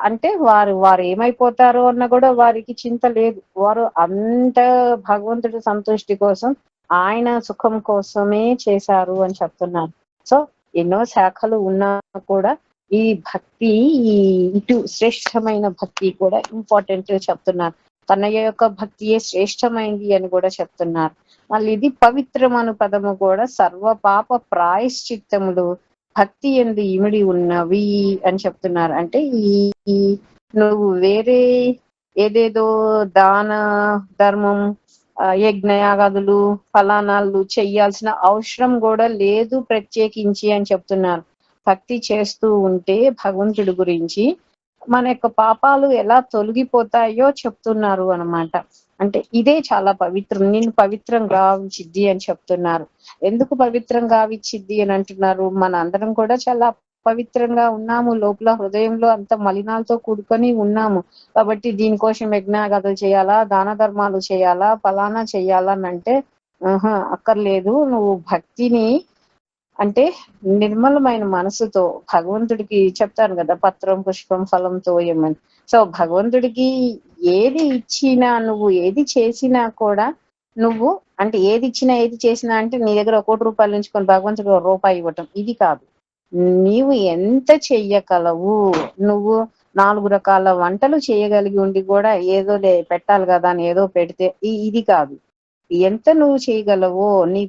అంటే వారు ఏమైపోతారో అన్న కూడా వారికి చింత లేదు. వారు అంత భగవంతుడి సంతృష్టి కోసం, ఆయన సుఖం కోసమే చేశారు అని చెప్తున్నారు. సో ఎన్నో శాఖలు ఉన్నా కూడా ఈ భక్తి, ఇటు శ్రేష్టమైన భక్తి కూడా ఇంపార్టెంట్ చెప్తున్నారు. కన్నయ్య యొక్క భక్తియే శ్రేష్టమైంది అని కూడా చెప్తున్నారు. మళ్ళీ ఇది పవిత్రమను పదము కూడా సర్వ పాప ప్రాయశ్చిత్తములు భక్తి యందు ఇమిడి ఉన్నవి అని చెప్తున్నారు. అంటే ఈ నువ్వు వేరే ఏదేదో దాన ధర్మం, యజ్ఞయాగాదులు ఫలానాలు చెయ్యాల్సిన అవసరం కూడా లేదు ప్రత్యేకించి అని చెప్తున్నారు. భక్తి చేస్తూ ఉంటే భగవంతుడి గురించి మన యొక్క పాపాలు ఎలా తొలగిపోతాయో చెప్తున్నారు అన్నమాట. అంటే ఇదే చాలా పవిత్రం, నేను పవిత్రం గావించిద్ది అని చెప్తున్నారు. ఎందుకు పవిత్రం గావించిద్ది అని అంటున్నారు? మన అందరం కూడా చాలా పవిత్రంగా ఉన్నాము, లోపల హృదయంలో అంత మలినాలతో కూడుకొని ఉన్నాము. కాబట్టి దీనికోసం యజ్ఞాగాదులు చేయాలా, దాన ధర్మాలు చేయాలా, ఫలానా చేయాలా అని అంటే అక్కర్లేదు. నువ్వు భక్తిని అంటే నిర్మలమైన మనసుతో భగవంతుడికి చెప్తాను కదా, పత్రం పుష్పం ఫలంతో ఏమని. సో భగవంతుడికి ఏది ఇచ్చినా, నువ్వు ఏది చేసినా కూడా నువ్వు అంటే ఏది ఇచ్చినా ఏది చేసినా అంటే నీ దగ్గర 1 కోటి రూపాయలు ఉంచుకొని భగవంతుడికి 1 రూపాయి ఇవ్వటం ఇది కాదు. నీవు ఎంత చెయ్యగలవు, నువ్వు 4 రకాల వంటలు చేయగలిగి ఉండి కూడా ఏదో పెట్టాలి కదా అని ఏదో పెడితే ఇది కాదు. ఎంత నువ్వు చేయగలవో, నీ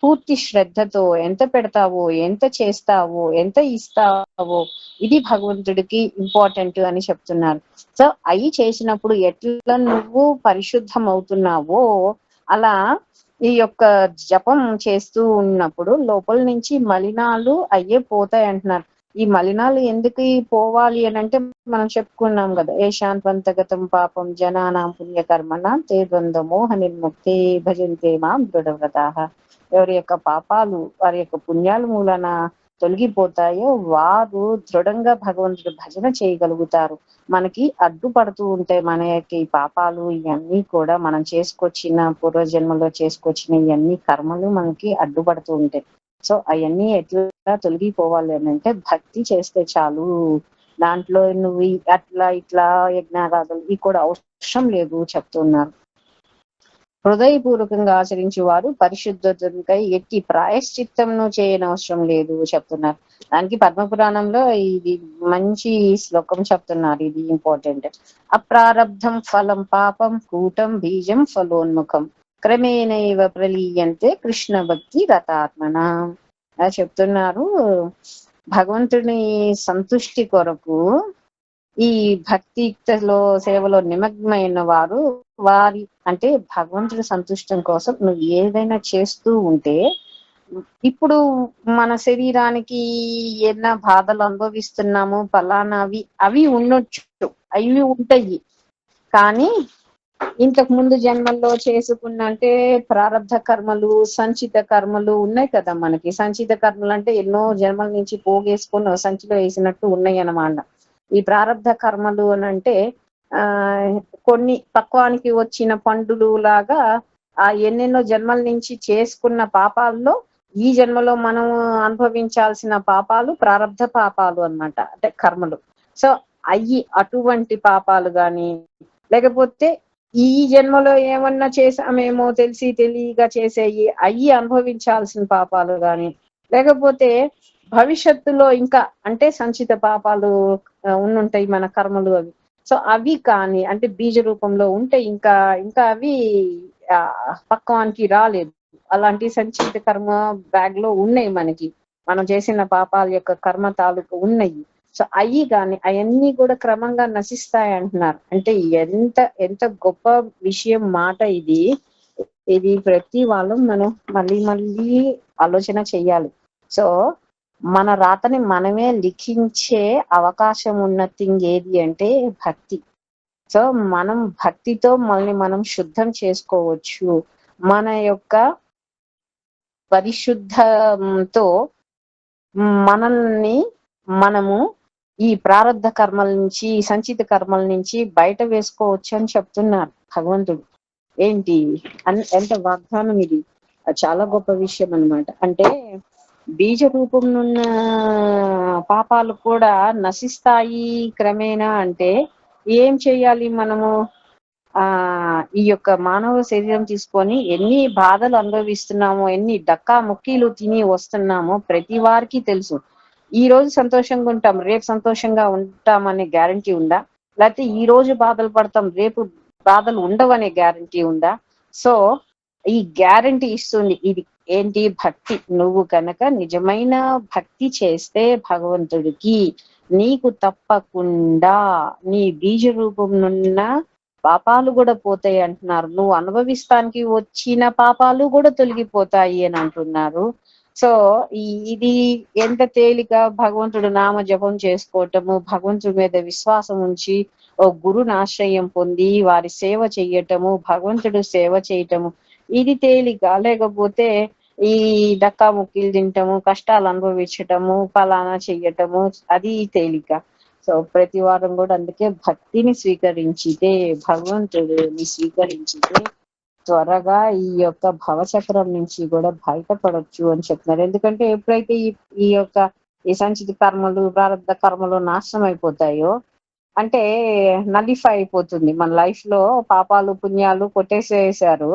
పూర్తి శ్రద్ధతో ఎంత పెడతావో, ఎంత చేస్తావో, ఎంత ఇస్తావో, ఇది భగవంతుడికి ఇంపార్టెంట్ అని చెప్తున్నారు. సో అవి చేసినప్పుడు ఎట్లా నువ్వు పరిశుద్ధం అవుతున్నావో అలా ఈ యొక్క జపం చేస్తూ ఉన్నప్పుడు లోపల నుంచి మలినాలు అయ్యే పోతాయి అంటున్నారు. ఈ మలినాలు ఎందుకు పోవాలి అని అంటే మనం చెప్పుకున్నాం కదా, ఏశాంత్వంతగతం పాపం జనానాం పుణ్యకర్మణాం te ద్వంద్వ మోహ నిర్ముక్తే భజంతే మాం దృఢవ్రతాః. ఎవరి యొక్క పాపాలు వారి యొక్క పుణ్యాల మూలన తొలగిపోతాయో వారు దృఢంగా భగవంతుడి భజన చేయగలుగుతారు. మనకి అడ్డుపడుతూ ఉంటాయి మన యొక్క ఈ పాపాలు, ఇవన్నీ కూడా మనం చేసుకొచ్చిన పూర్వజన్మలో చేసుకొచ్చిన ఇవన్నీ కర్మలు మనకి అడ్డుపడుతూ ఉంటాయి. సో అవన్నీ ఎట్లా తొలగిపోవాలి అని అంటే భక్తి చేస్తే చాలు. దాంట్లో నువ్వు అట్లా ఇట్లా యజ్ఞారాధులు ఇవి కూడా అవసరం లేదు చెప్తున్నారు. హృదయపూర్వకంగా ఆచరించే వారు పరిశుద్ధతకై ఎట్టి ప్రాయశ్చిత్తంను చేయనవసరం లేదు చెప్తున్నారు. దానికి పద్మపురాణంలో ఇది మంచి శ్లోకం చెప్తున్నారు, ఇది ఇంపార్టెంట్. అప్రారబ్ధం ఫలం పాపం కూటం బీజం ఫలోన్ముఖం క్రమేణైవ ప్రలీయంతే కృష్ణ భక్తి రతాత్మన చెప్తున్నారు. భగవంతుని సంతుష్టి కొరకు ఈ భక్తిలో సేవలో నిమగ్నమైన వారు వారి అంటే భగవంతుడి సంతుష్టం కోసం నువ్వు ఏదైనా చేస్తూ ఉంటే, ఇప్పుడు మన శరీరానికి ఎన్న బాధలు అనుభవిస్తున్నాము ఫలానావి అవి ఉండొచ్చు, అవి ఉంటాయి. కానీ ఇంతకు ముందు జన్మల్లో చేసుకున్న అంటే ప్రారంధ కర్మలు సంచిత కర్మలు ఉన్నాయి కదా మనకి. సంచిత కర్మలు అంటే ఎన్నో జన్మల నుంచి పోగేసుకొని సంచిలో వేసినట్టు ఉన్నాయి అన్నమాట. ఈ ప్రారంధ కర్మలు అని అంటే కొన్ని పక్వానికి వచ్చిన పండులు లాగా ఆ ఎన్నెన్నో జన్మల నుంచి చేసుకున్న పాపాల్లో ఈ జన్మలో మనం అనుభవించాల్సిన పాపాలు ప్రారంధ పాపాలు అన్నమాట, అంటే కర్మలు. సో అటువంటి పాపాలు గాని, లేకపోతే ఈ జన్మలో ఏమన్నా చేసామేమో తెలిసి తెలియగా చేసేయి అనుభవించాల్సిన పాపాలు గాని, లేకపోతే భవిష్యత్తులో ఇంకా అంటే సంచిత పాపాలు ఉండుంటాయి మన కర్మలు అవి. సో అవి కానీ అంటే బీజ రూపంలో ఉంటే ఇంకా అవి పక్వానికి రాలేదు. అలాంటి సంచిత కర్మ బ్యాగ్ లో ఉన్నాయి మనకి, మనం చేసిన పాపాల యొక్క కర్మ తాలూకు ఉన్నాయి. సో కానీ అవన్నీ కూడా క్రమంగా నశిస్తాయి అంటున్నారు. అంటే ఎంత గొప్ప విషయం మాట ఇది. ఇది ప్రతి వాళ్ళు మనం మళ్ళీ ఆలోచన చెయ్యాలి. సో మన రాతని మనమే లిఖించే అవకాశం ఉన్న థింగ్ ఏది అంటే భక్తి. సో మనం భక్తితో మనం శుద్ధం చేసుకోవచ్చు. మన యొక్క పరిశుద్ధంతో మనల్ని మనము ఈ ప్రారంధ కర్మల నుంచి సంచిత కర్మల నుంచి బయట వేసుకోవచ్చు అని చెప్తున్నారు భగవంతుడు. ఏంటి ఎంత వాగ్దానం ఇది, చాలా గొప్ప విషయం అన్నమాట. అంటే బీజ రూపంలో పాపాలు కూడా నశిస్తాయి క్రమేణా. అంటే ఏం చెయ్యాలి మనము? ఈ యొక్క మానవ శరీరం తీసుకొని ఎన్ని బాధలు అనుభవిస్తున్నామో, ఎన్ని డక్కా ముక్కీలు తిని వస్తున్నామో ప్రతి వారికి తెలుసు. ఈ రోజు సంతోషంగా ఉంటాం, రేపు సంతోషంగా ఉంటామనే గ్యారంటీ ఉందా? లేకపోతే ఈ రోజు బాధలు పడతాం, రేపు బాధలు ఉండవనే గ్యారంటీ ఉందా? సో ఈ గ్యారంటీ ఇస్తుంది ఇది ఏంటి? భక్తి. నువ్వు కనుక నిజమైన భక్తి చేస్తే భగవంతుడికి నీకు తప్పకుండా నీ బీజ రూపంలో పాపాలు కూడా పోతాయి అంటున్నారు. నువ్వు అనుభవిస్తానికి వచ్చిన పాపాలు కూడా తొలగిపోతాయి అని అంటున్నారు. సో ఇది ఎంత తేలిక భగవంతుడు నామ జపం చేసుకోవటము, భగవంతుడి మీద విశ్వాసం ఉంచి ఓ గురుని ఆశ్రయం పొంది వారి సేవ చెయ్యటము, భగవంతుడు సేవ చేయటము ఇది తేలిక. లేకపోతే ఈ డక్కా ముక్కీలు తింటము, కష్టాలు అనుభవించటము, ఫలానా చెయ్యటము అది తేలిక. సో ప్రతి వారం కూడా అందుకే భక్తిని స్వీకరించితే, భగవంతుడిని స్వీకరించితే త్వరగా ఈ యొక్క భవచక్రం నుంచి కూడా బయటపడొచ్చు అని చెప్తున్నారు. ఎందుకంటే ఎప్పుడైతే ఈ యొక్క ఈ సంచిత కర్మలు ప్రారంభ కర్మలు నాశనం అయిపోతాయో అంటే నలిఫై అయిపోతుంది మన లైఫ్ లో. పాపాలు పుణ్యాలు కొట్టేసేసారు,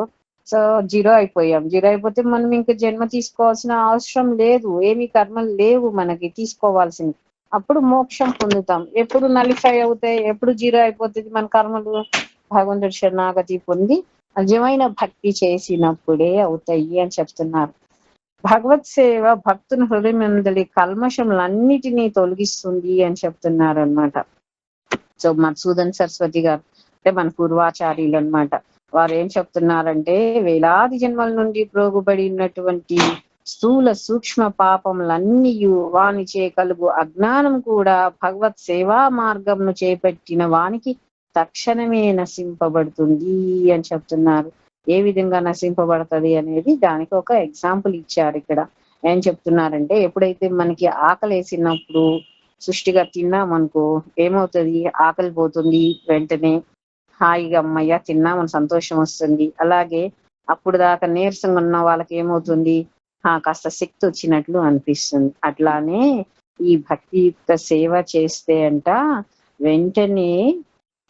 సో జీరో అయిపోయాం. జీరో అయిపోతే మనం ఇంకా జన్మ తీసుకోవాల్సిన అవసరం లేదు, ఏమి కర్మలు లేవు మనకి తీసుకోవాల్సింది. అప్పుడు మోక్షం పొందుతాం. ఎప్పుడు నలిఫై అవుతాయి, ఎప్పుడు జీరో అయిపోతుంది మన కర్మలు? భగవంతుడి శరణాగతి పొంది నిజమైన భక్తి చేసినప్పుడే అవుతాయి అని చెప్తున్నారు. భగవత్ సేవ భక్తుని హృదయమందలి కల్మషములన్నిటినీ తొలగిస్తుంది అని చెప్తున్నారు అనమాట. సో మధుసూదన్ సరస్వతి గారు అంటే మన పూర్వాచార్యులు అనమాట. వారు ఏం చెప్తున్నారంటే, వేలాది జన్మల నుండి ప్రోగుబడి ఉన్నటువంటి స్థూల సూక్ష్మ పాపములన్నీ వానిచే కలుగు అజ్ఞానం కూడా భగవత్ సేవా మార్గంను చేపట్టిన వానికి తక్షణమే నశింపబడుతుంది అని చెప్తున్నారు. ఏ విధంగా నశింపబడుతుంది అనేది దానికి ఒక ఎగ్జాంపుల్ ఇచ్చారు ఇక్కడ. ఏం చెప్తున్నారంటే, ఎప్పుడైతే మనకి ఆకలేసినప్పుడు సృష్టిగా తిన్నామనుకో ఏమవుతుంది, ఆకలి పోతుంది, వెంటనే హాయిగా అమ్మయ్య తిన్నామని సంతోషం వస్తుంది. అలాగే అప్పుడు దాకా నీరసంగా ఉన్న వాళ్ళకి ఏమవుతుంది, కాస్త శక్తి వచ్చినట్లు అనిపిస్తుంది. అట్లానే ఈ భక్తియుక్త సేవ చేస్తే అంట వెంటనే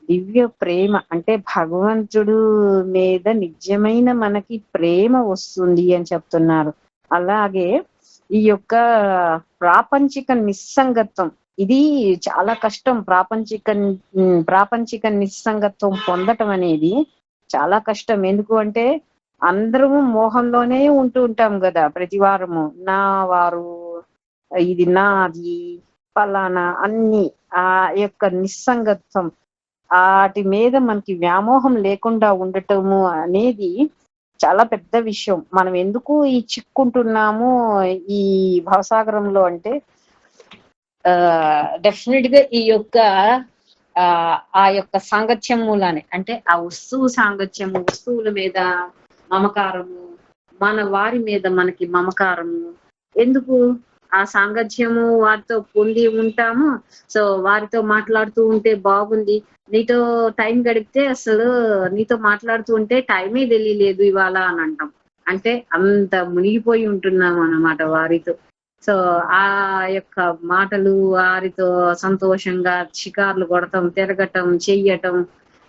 దివ్య ప్రేమ అంటే భగవంతుడు మీద నిజమైన మనకి ప్రేమ వస్తుంది అని చెప్తున్నారు. అలాగే ఈ యొక్క ప్రాపంచిక నిస్సంగత్వం ఇది చాలా కష్టం. ప్రాపంచిక నిస్సంగత్వం పొందటం అనేది చాలా కష్టం. ఎందుకు అంటే అందరము మోహంలోనే ఉంటూ ఉంటాం కదా ప్రతి వారము. నా వారు, ఇది నాది, ఫలానా అన్ని. ఆ యొక్క నిస్సంగత్వం వాటి మీద మనకి వ్యామోహం లేకుండా ఉండటము అనేది చాలా పెద్ద విషయం. మనం ఎందుకు ఈ చిక్కుంటున్నాము ఈ భవసాగరంలో అంటే డెఫినెట్ గా ఈ యొక్క ఆ యొక్క సాంగత్యం మూలానే, అంటే ఆ వస్తువు సాంగత్యము, వస్తువుల మీద మమకారము, మన వారి మీద మనకి మమకారము. ఎందుకు ఆ సాంగత్యము వారితో పొంది ఉంటాము. సో వారితో మాట్లాడుతూ ఉంటే బాగుంది, నీతో టైం గడిపితే అసలు నీతో మాట్లాడుతూ ఉంటే టైమే తెలియలేదు ఇవాళ అని అంటాం. అంటే అంత మునిగిపోయి ఉంటున్నాం అన్నమాట వారితో. సో ఆ యొక్క మాటలు వారితో సంతోషంగా షికార్లు కొడటం, తిరగటం, చెయ్యటం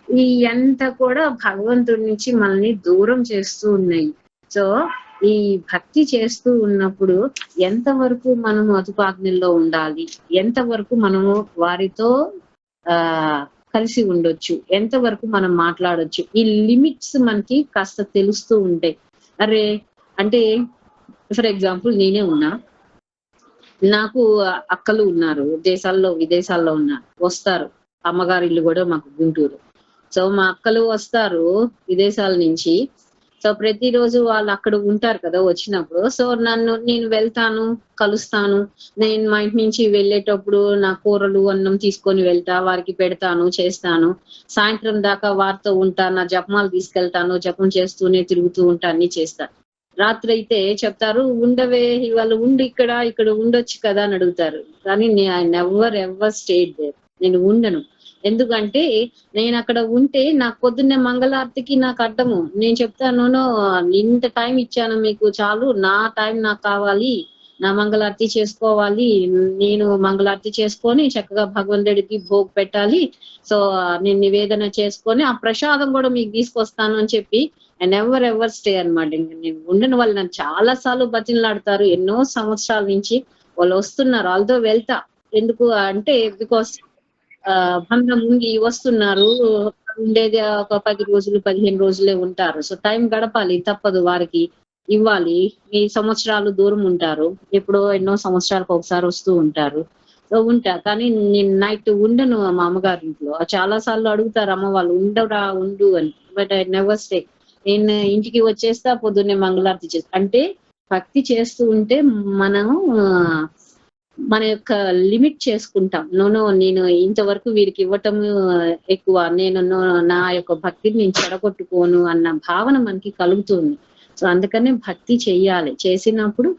ఈ అంతా కూడా భగవంతుడి నుంచి మనల్ని దూరం చేస్తూ ఉన్నాయి. సో ఈ భక్తి చేస్తూ ఉన్నప్పుడు ఎంతవరకు మనము అతుపాగ్నిలో ఉండాలి, ఎంతవరకు మనము వారితో కలిసి ఉండొచ్చు, ఎంతవరకు మనం మాట్లాడొచ్చు, ఈ లిమిట్స్ మనకి కాస్త తెలుస్తూ ఉంటాయి. అరే అంటే ఫర్ ఎగ్జాంపుల్ నేనే ఉన్నా, నాకు అక్కలు ఉన్నారు, దేశాల్లో విదేశాల్లో ఉన్నారు, వస్తారు. అమ్మగారి ఇల్లు కూడా మాకు గుంటూరు. సో మా అక్కలు వస్తారు విదేశాల నుంచి. సో ప్రతిరోజు వాళ్ళు అక్కడ ఉంటారు కదా వచ్చినప్పుడు. సో నేను వెళ్తాను, కలుస్తాను. నేను మా ఇంటి నుంచి వెళ్ళేటప్పుడు నా కూరలు అన్నం తీసుకొని వెళ్తా, వారికి పెడతాను, చేస్తాను. సాయంత్రం దాకా వారితో ఉంటాను, నా జపమాలు తీసుకెళ్తాను, జపం చేస్తూనే తిరుగుతూ ఉంటా, అన్ని చేస్తా. రాత్రి అయితే చెప్తారు, ఉండవే ఇవాళ ఉండి ఇక్కడ ఉండొచ్చు కదా అని అడుగుతారు. కానీ I never ever stayed there. నేను ఉండను. ఎందుకంటే నేను అక్కడ ఉంటే నాకు పొద్దున్నే మంగళారతికి నాకు అడ్డము. నేను చెప్తాను, ఇంత టైం ఇచ్చాను మీకు, చాలు, నా టైం నాకు కావాలి, నా మంగళారతి చేసుకోవాలి, నేను మంగళారతి చేసుకొని చక్కగా భగవంతుడికి భోగ్ పెట్టాలి. సో నేను నివేదన చేసుకొని ఆ ప్రసాదం కూడా మీకు తీసుకొస్తాను అని చెప్పి ఐ నెవర్ ఎవర్ స్టే అనమాట. నేను ఉండని వాళ్ళు నన్ను చాలా సార్లు బతిలాడతారు. ఎన్నో సంవత్సరాల నుంచి వాళ్ళు వస్తున్నారు, వాళ్ళతో వెళ్తా. ఎందుకు అంటే బికాస్ బంధం ఉండి వస్తున్నారు, ఉండేది ఒక 10 రోజులు 15 రోజులే ఉంటారు. సో టైం గడపాలి, తప్పదు, వారికి ఇవ్వాలి. ఈ సంవత్సరాలు దూరం ఉంటారు, ఎప్పుడో ఎన్నో సంవత్సరాలకు ఒకసారి వస్తూ ఉంటారు. సో ఉంటా, కానీ నేను నైట్ ఉండను మా అమ్మగారి ఇంట్లో. చాలా సార్లు అడుగుతారు అమ్మ వాళ్ళు, ఉండరా ఉండు అని. But I never stay. నేను ఇంటికి వచ్చేస్తా, పొద్దున్నే మంగళారతి చేస్తా. అంటే భక్తి చేస్తూ ఉంటే మనం మన యొక్క లిమిట్ చేసుకుంటాం. నేను ఇంతవరకు వీరికి ఇవ్వటం ఎక్కువ, నేను నా యొక్క భక్తిని నేను చెడగొట్టుకోను అన్న భావన మనకి కలుగుతుంది. సో అందుకనే భక్తి చెయ్యాలి. చేసినప్పుడు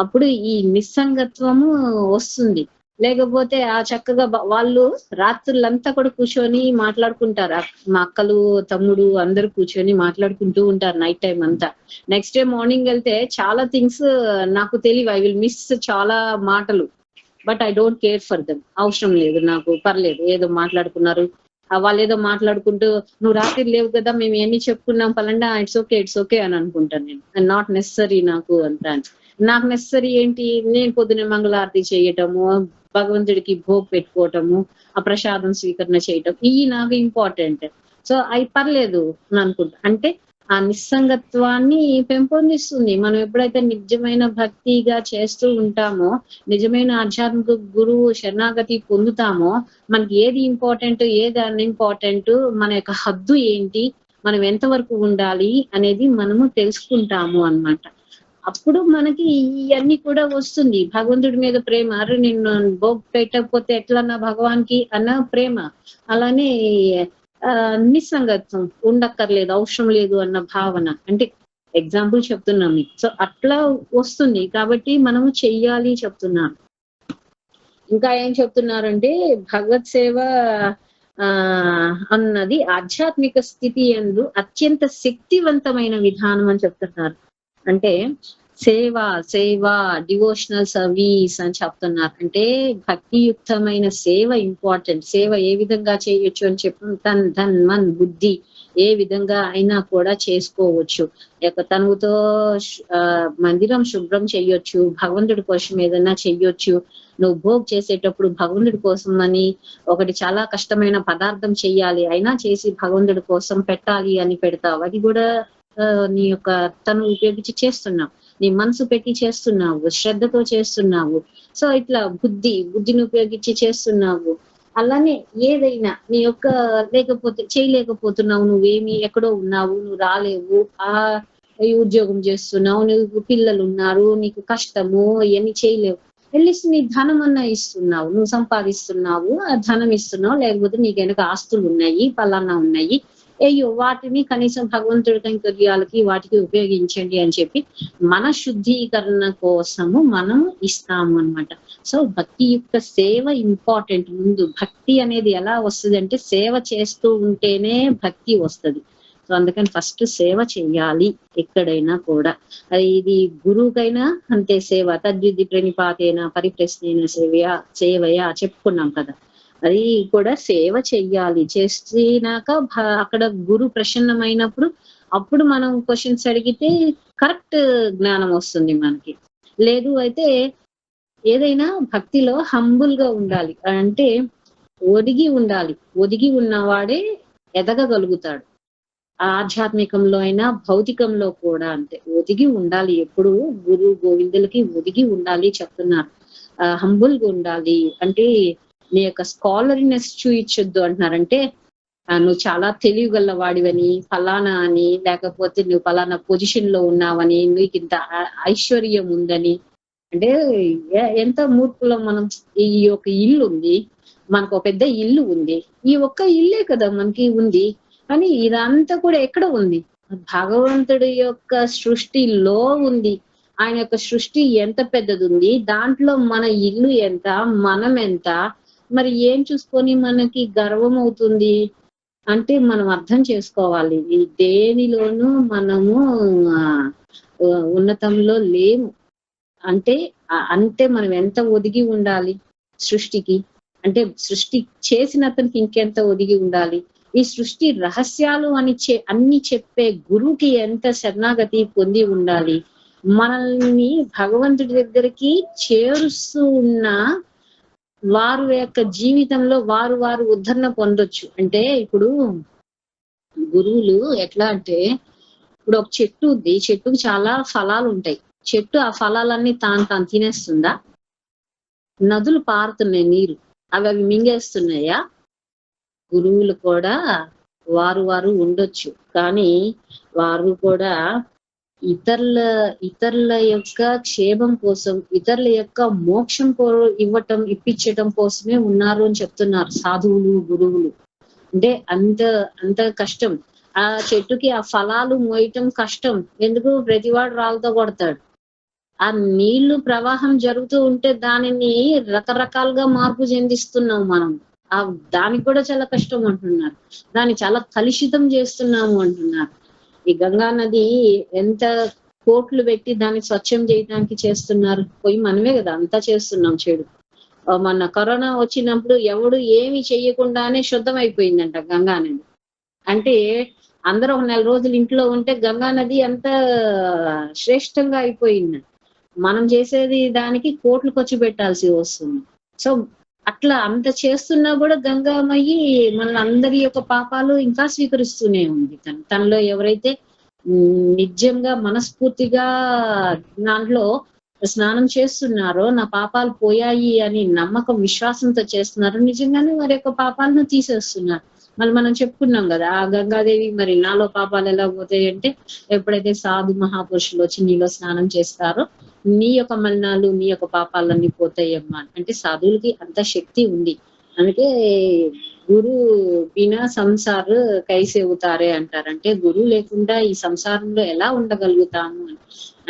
అప్పుడు ఈ నిస్సంగత్వము వస్తుంది. లేకపోతే ఆ చక్కగా వాళ్ళు రాత్రులంతా కూడా కూర్చొని మాట్లాడుకుంటారు. మా అక్కలు, తమ్ముడు అందరూ కూర్చొని మాట్లాడుకుంటూ ఉంటారు నైట్ టైం అంతా. నెక్స్ట్ డే మార్నింగ్ వెళ్తే చాలా థింగ్స్ నాకు తెలియవు. ఐ విల్ మిస్ చాలా మాటలు. But I don't care for them. అవసరం లేదు నాకు, పర్లేదు, ఏదో మాట్లాడుకున్నారు, వాళ్ళు ఏదో మాట్లాడుకుంటూ, నువ్వు రాత్రి లేవు కదా, మేము ఎన్ని చెప్పుకున్నాం పలండా, ఇట్స్ ఓకే అని అనుకుంటాను నేను. నాట్ నెసరీ నాకు అంతా. నాకు నెసరీ ఏంటి, నేను పొద్దున మంగళారతి చేయటము, భగవంతుడికి భోగ్ పెట్టుకోవటము, ఆ ప్రసాదం స్వీకరణ చేయటం, ఇవి నాకు ఇంపార్టెంట్. సో అవి పర్లేదు అని అనుకుంటా. అంటే ఆ నిస్సంగత్వాన్ని పెంపొందిస్తుంది. మనం ఎప్పుడైతే నిజమైన భక్తిగా చేస్తూ ఉంటామో, నిజమైన ఆధ్యాత్మిక గురువు శరణాగతి పొందుతామో, మనకి ఏది ఇంపార్టెంట్, ఏది అన్ఇంపార్టెంట్, మన యొక్క హద్దు ఏంటి, మనం ఎంతవరకు ఉండాలి అనేది మనము తెలుసుకుంటాము అన్నమాట. అప్పుడు మనకి ఇవన్నీ కూడా వస్తుంది. భగవంతుడి మీద ప్రేమ, అరే నిన్ను భోగ్ పెట్టకపోతే ఎట్లన్నా భగవాన్కి అన్న ప్రేమ. అలానే నిస్సంగత్వం, ఉండక్కర్లేదు, అవసరం లేదు అన్న భావన. అంటే ఎగ్జాంపుల్ చెప్తున్నాం మీకు. సో అట్లా వస్తుంది కాబట్టి మనము చెయ్యాలి చెప్తున్నాను. ఇంకా ఏం చెప్తున్నారంటే భగవత్ సేవ అన్నది ఆధ్యాత్మిక స్థితి యందు అత్యంత శక్తివంతమైన విధానం అని చెప్తున్నారు. అంటే సేవ డివోషనల్ సర్వీస్ అని చెప్తున్నారు. అంటే భక్తియుక్తమైన సేవ ఇంపార్టెంట్. సేవ ఏ విధంగా చేయొచ్చు అని చెప్పి తన్ మన్ బుద్ధి ఏ విధంగా అయినా కూడా చేసుకోవచ్చు. తనువుతో మందిరం శుభ్రం చెయ్యొచ్చు, భగవంతుడి కోసం ఏదైనా చెయ్యొచ్చు. నువ్వు భోగ్ చేసేటప్పుడు భగవంతుడి కోసం అని ఒకటి చాలా కష్టమైన పదార్థం చెయ్యాలి, అయినా చేసి భగవంతుడి కోసం పెట్టాలి అని పెడతావు. అది కూడా నీ యొక్క తను ఉపయోగించి చేస్తున్నావు, నీ మనసు పెట్టి చేస్తున్నావు, శ్రద్ధతో చేస్తున్నావు. సో ఇట్లా బుద్ధిని ఉపయోగించి చేస్తున్నావు. అలానే ఏదైనా నీ యొక్క లేకపోతే చేయలేకపోతున్నావు, నువ్వేమి ఎక్కడో ఉన్నావు, నువ్వు రాలేవు, ఉద్యోగం చేస్తున్నావు, నువ్వు పిల్లలు ఉన్నారు, నీకు కష్టము, ఇవన్నీ చేయలేవు, వెళ్ళేసి నీ ధనం అన్నా ఇస్తున్నావు, నువ్వు సంపాదిస్తున్నావు, ఆ ధనం ఇస్తున్నావు, లేకపోతే నీకు వెనక ఆస్తులు ఉన్నాయి, పలానా ఉన్నాయి, అయ్యో వాటిని కనీసం భగవంతుడి కైంకర్యాలకి వాటికి ఉపయోగించండి అని చెప్పి మన శుద్ధీకరణ కోసము మనం ఇస్తాము అన్నమాట. సో భక్తియుక్త సేవ ఇంపార్టెంట్. ముందు భక్తి అనేది ఎలా వస్తుంది అంటే సేవ చేస్తూ ఉంటేనే భక్తి వస్తుంది. సో అందుకని ఫస్ట్ సేవ చెయ్యాలి ఎక్కడైనా కూడా. అది ఇది గురువుకైనా అంతే సేవ. తద్విధి ప్రణిపాతేన పరిప్రశ్నైన సేవయా చెప్పుకున్నాం కదా. అది కూడా సేవ చెయ్యాలి. చేసినాక అక్కడ గురు ప్రసన్నమైనప్పుడు అప్పుడు మనం క్వశ్చన్స్ అడిగితే కరెక్ట్ జ్ఞానం వస్తుంది మనకి. లేదు అయితే ఏదైనా భక్తిలో హంబుల్ గా ఉండాలి, అంటే ఒదిగి ఉండాలి. ఒదిగి ఉన్నవాడే ఎదగగలుగుతాడు. ఆధ్యాత్మికంలో అయినా భౌతికంలో కూడా అంతే ఒదిగి ఉండాలి. ఎప్పుడు గురు గోవిందులకి ఒదిగి ఉండాలి చెప్తున్నారు. హంబుల్ గా ఉండాలి అంటే నీ యొక్క స్కాలరీనెస్ చూయించొద్దు అంటున్నారంటే నువ్వు చాలా తెలివిగల వాడివని, ఫలానా అని, లేకపోతే నువ్వు ఫలానా పొజిషన్ లో ఉన్నావని, నీకు ఇంత ఐశ్వర్యం ఉందని. అంటే ఎంత మూర్ఖులం మనం. ఈ యొక్క ఇల్లు ఉంది, మనకు ఒక పెద్ద ఇల్లు ఉంది, ఈ ఒక్క ఇల్లే కదా మనకి ఉంది, కానీ ఇదంతా కూడా ఎక్కడ ఉంది? భగవంతుడి యొక్క సృష్టిలో ఉంది. ఆయన యొక్క సృష్టి ఎంత పెద్దది ఉంది, దాంట్లో మన ఇల్లు ఎంత, మనం ఎంత, మరి ఏం చూసుకొని మనకి గర్వం అవుతుంది అంటే మనం అర్థం చేసుకోవాలి. ఈ దేనిలోనూ మనము ఉన్నతంలో లేము. అంటే మనం ఎంత ఒదిగి ఉండాలి సృష్టికి, అంటే సృష్టి చేసిన అతనికి ఇంకెంత ఒదిగి ఉండాలి. ఈ సృష్టి రహస్యాలు అన్ని చెప్పే గురువుకి ఎంత శరణాగతి పొంది ఉండాలి. మనల్ని భగవంతుడి దగ్గరికి చేరుస్తూ ఉన్న వారు యొక్క జీవితంలో వారు ఉద్ధరణ పొందొచ్చు. అంటే ఇప్పుడు గురువులు ఎట్లా అంటే, ఇప్పుడు ఒక చెట్టు ఉంది, చెట్టుకు చాలా ఫలాలు ఉంటాయి. చెట్టు ఆ ఫలాలన్నీ తాను తినేస్తుందా? నదులు పారుతున్నాయి నీరు, అవి మింగేస్తున్నాయా? గురువులు కూడా వారు ఉండొచ్చు, కానీ వారు కూడా ఇతరుల యొక్క క్షేమం కోసం, ఇతరుల యొక్క మోక్షం ఇప్పించటం కోసమే ఉన్నారు అని చెప్తున్నారు సాధువులు గురువులు. అంటే అంత కష్టం. ఆ చెట్టుకి ఆ ఫలాలు మోయటం కష్టం. ఎందుకు? ప్రతివాడు రాళ్ళతో కొడతాడు. ఆ నీళ్లు ప్రవాహం జరుగుతూ ఉంటే దానిని రకరకాలుగా మార్పు చెందిస్తున్నాం మనం. దానికి కూడా చాలా కష్టం అంటున్నారు. దాన్ని చాలా కలుషితం చేస్తున్నాము అంటున్నారు. ఈ గంగా నది ఎంత కోట్లు పెట్టి దాన్ని స్వచ్ఛం చేయడానికి చేస్తున్నారు. పోయి మనమే కదా అంతా చేస్తున్నాం చెడు. మన కరోనా వచ్చినప్పుడు ఎవడు ఏమి చెయ్యకుండానే శుద్ధం అయిపోయిందంట గంగా నది. అంటే అందరూ ఒక 4 రోజులు ఇంట్లో ఉంటే గంగా నది అంత శ్రేష్టంగా అయిపోయింది. మనం చేసేది దానికి కోట్లు ఖర్చు పెట్టాల్సి వస్తుంది. సో అట్లా అంత చేస్తున్నా కూడా గంగామయ్యి మన అందరి యొక్క పాపాలు ఇంకా స్వీకరిస్తూనే ఉంది. తనలో ఎవరైతే నిజంగా మనస్ఫూర్తిగా దాంట్లో స్నానం చేస్తున్నారో నా పాపాలు పోయాయి అని నమ్మకం విశ్వాసంతో చేస్తున్నారు, నిజంగానే వారి యొక్క పాపాలను తీసేస్తున్నారు. మళ్ళీ మనం చెప్పుకున్నాం కదా, ఆ గంగాదేవి మరి నాలో పాపాలు ఎలా పోతాయి అంటే, ఎప్పుడైతే సాధు మహాపురుషులు వచ్చి నీలో స్నానం చేస్తారో నీ యొక్క మలినాలు నీ యొక్క పాపాలన్నీ పోతాయమ్మా. అంటే సాధువులకి అంత శక్తి ఉంది. అందుకే గురు బినా సంసార్ కైసే అవుతారే అంటారు. అంటే గురువు లేకుండా ఈ సంసారంలో ఎలా ఉండగలుగుతాము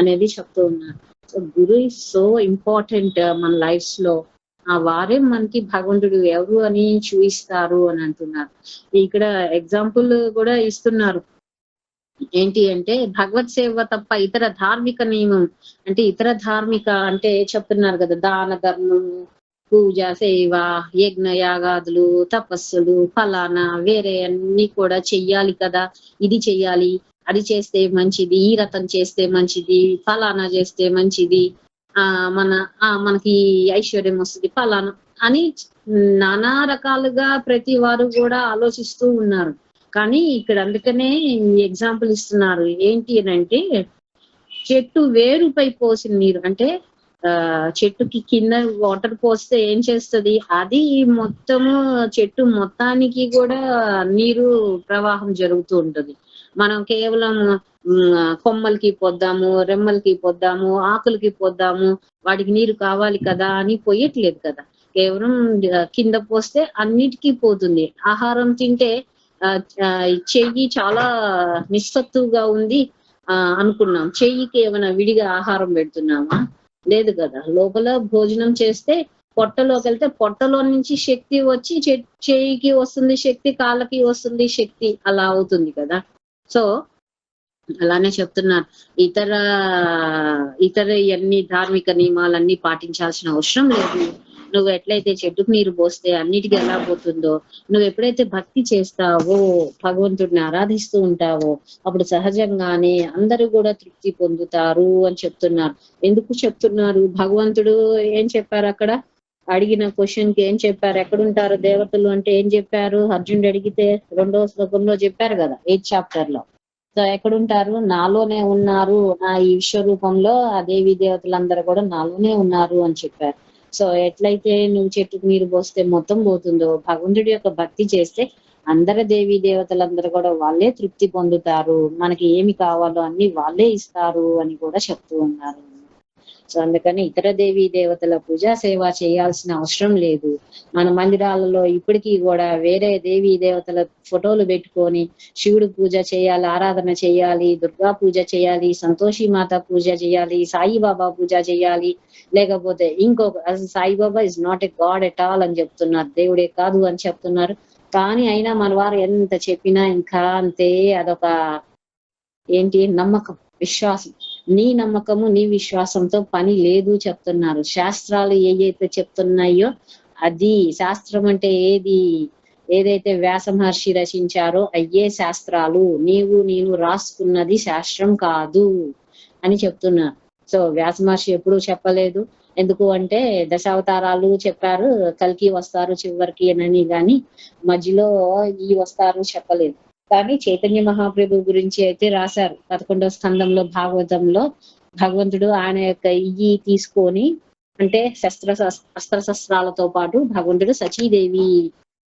అనేది చెప్తూ ఉన్నారు. So Guru is so important మన లైఫ్స్ లో. ఆ వారే మనకి భగవంతుడు ఎవరు అని చూపిస్తారు అని అంటున్నారు. ఇక్కడ ఎగ్జాంపుల్ కూడా ఇస్తున్నారు. ఏంటి అంటే భగవత్ సేవ తప్ప ఇతర ధార్మిక నియమం అంటే ఇతర ధార్మిక అంటే చెప్తున్నారు కదా, దాన ధర్మము, పూజ, సేవ, యజ్ఞ యాగాదులు, తపస్సులు, ఫలానా వేరే అన్ని కూడా చెయ్యాలి కదా. ఇది చెయ్యాలి, అది చేస్తే మంచిది, ఈ రథం చేస్తే మంచిది, ఫలానా చేస్తే మంచిది, మనకి ఐశ్వర్యం వస్తుంది ఫలానా అని నానా రకాలుగా ప్రతి వారు కూడా ఆలోచిస్తూ ఉన్నారు. కానీ ఇక్కడ అందుకనే ఎగ్జాంపుల్ ఇస్తున్నారు. ఏంటి అని అంటే, చెట్టు వేరుపై పోసిన నీరు అంటే చెట్టుకి కింద వాటర్ పోస్తే ఏం చేస్తుంది, అది మొత్తము చెట్టు మొత్తానికి కూడా నీరు ప్రవాహం జరుగుతూ ఉంటుంది. మనం కేవలం కొమ్మలకి పొద్దాము, రెమ్మలకి పొద్దాము, ఆకులకి పొద్దాము, వాటికి నీరు కావాలి కదా అని పోయట్లేదు కదా. కేవలం కింద పోస్తే అన్నిటికీ పోతుంది. ఆహారం తింటే చెయ్యి చాలా నిస్సత్తుగా ఉంది అనుకున్నాం, చెయ్యికి ఏమైనా విడిగా ఆహారం పెడుతున్నామా? లేదు కదా. లోపల భోజనం చేస్తే పొట్టలోకి వెళ్తే పొట్టలో నుంచి శక్తి వచ్చి చెయ్యికి వస్తుంది శక్తి, కాళ్ళకి వస్తుంది శక్తి, అలా అవుతుంది కదా. సో అలానే చెప్తున్నారు, ఇతర అన్ని ధార్మిక నియమాలన్నీ పాటించాల్సిన అవసరం లేదు. నువ్వు ఎట్లయితే చెట్టుకు నీరు పోస్తే అన్నిటికీ ఎలా పోతుందో, నువ్వు ఎప్పుడైతే భక్తి చేస్తావో, భగవంతుడిని ఆరాధిస్తూ ఉంటావో, అప్పుడు సహజంగానే అందరూ కూడా తృప్తి పొందుతారు అని చెప్తున్నారు. ఎందుకు చెప్తున్నారు? భగవంతుడు ఏం చెప్పారు అక్కడ? అడిగిన క్వశ్చన్ కి ఏం చెప్పారు? ఎక్కడుంటారు దేవతలు అంటే ఏం చెప్పారు? అర్జునుడు అడిగితే 2వ శ్లోకంలో చెప్పారు కదా, 8th చాప్టర్ లో. సో ఎక్కడుంటారు? నాలోనే ఉన్నారు, నా ఈ విశ్వరూపంలో ఆ దేవీ దేవతలందరూ కూడా నాలోనే ఉన్నారు అని చెప్పారు. సో ఎట్లయితే నువ్వు చెట్టుకు నీరు పోస్తే మొత్తం పోతుందో, భగవంతుడి యొక్క భక్తి చేస్తే అందరు దేవీ దేవతలందరూ కూడా వాళ్ళే తృప్తి పొందుతారు, మనకి ఏమి కావాలో అన్ని వాళ్ళే ఇస్తారు అని కూడా చెప్తూ ఉన్నారు. సో అందుకని ఇతర దేవీ దేవతల పూజా సేవ చేయాల్సిన అవసరం లేదు. మన మందిరాలలో ఇప్పటికీ కూడా వేరే దేవీ దేవతల ఫోటోలు పెట్టుకొని శివుడు పూజ చేయాలి, ఆరాధన చేయాలి, దుర్గా పూజ చేయాలి, సంతోషి మాత పూజ చేయాలి, సాయిబాబా పూజ చేయాలి, లేకపోతే ఇంకొక Saibaba is not a God at all అని చెప్తున్నారు, దేవుడే కాదు అని చెప్తున్నారు. కానీ అయినా మన వారు ఎంత చెప్పినా ఇంకా అంతే, అదొక ఏంటి నమ్మకం, విశ్వాసం. నీ నమ్మకము నీ విశ్వాసంతో పని లేదు చెప్తున్నారు. శాస్త్రాలు ఏదైతే చెప్తున్నాయో అది శాస్త్రం అంటే ఏదైతే వ్యాస మహర్షి రచించారో అయ్యే శాస్త్రాలు, నేను రాసుకున్నది శాస్త్రం కాదు అని చెప్తున్నారు. సో వ్యాస మహర్షి ఎప్పుడూ చెప్పలేదు. ఎందుకు అంటే దశావతారాలు చెప్పారు, కల్కి వస్తారు చివరికి అని, కానీ మధ్యలో ఈ వస్తారు చెప్పలేదు. కానీ చైతన్య మహాప్రభు గురించి అయితే రాశారు 11వ స్కందంలో భాగవతంలో. భగవంతుడు ఆయన యొక్క ఇయ్యి తీసుకొని, అంటే అస్త్రశస్త్రాలతో పాటు భగవంతుడు సచీదేవి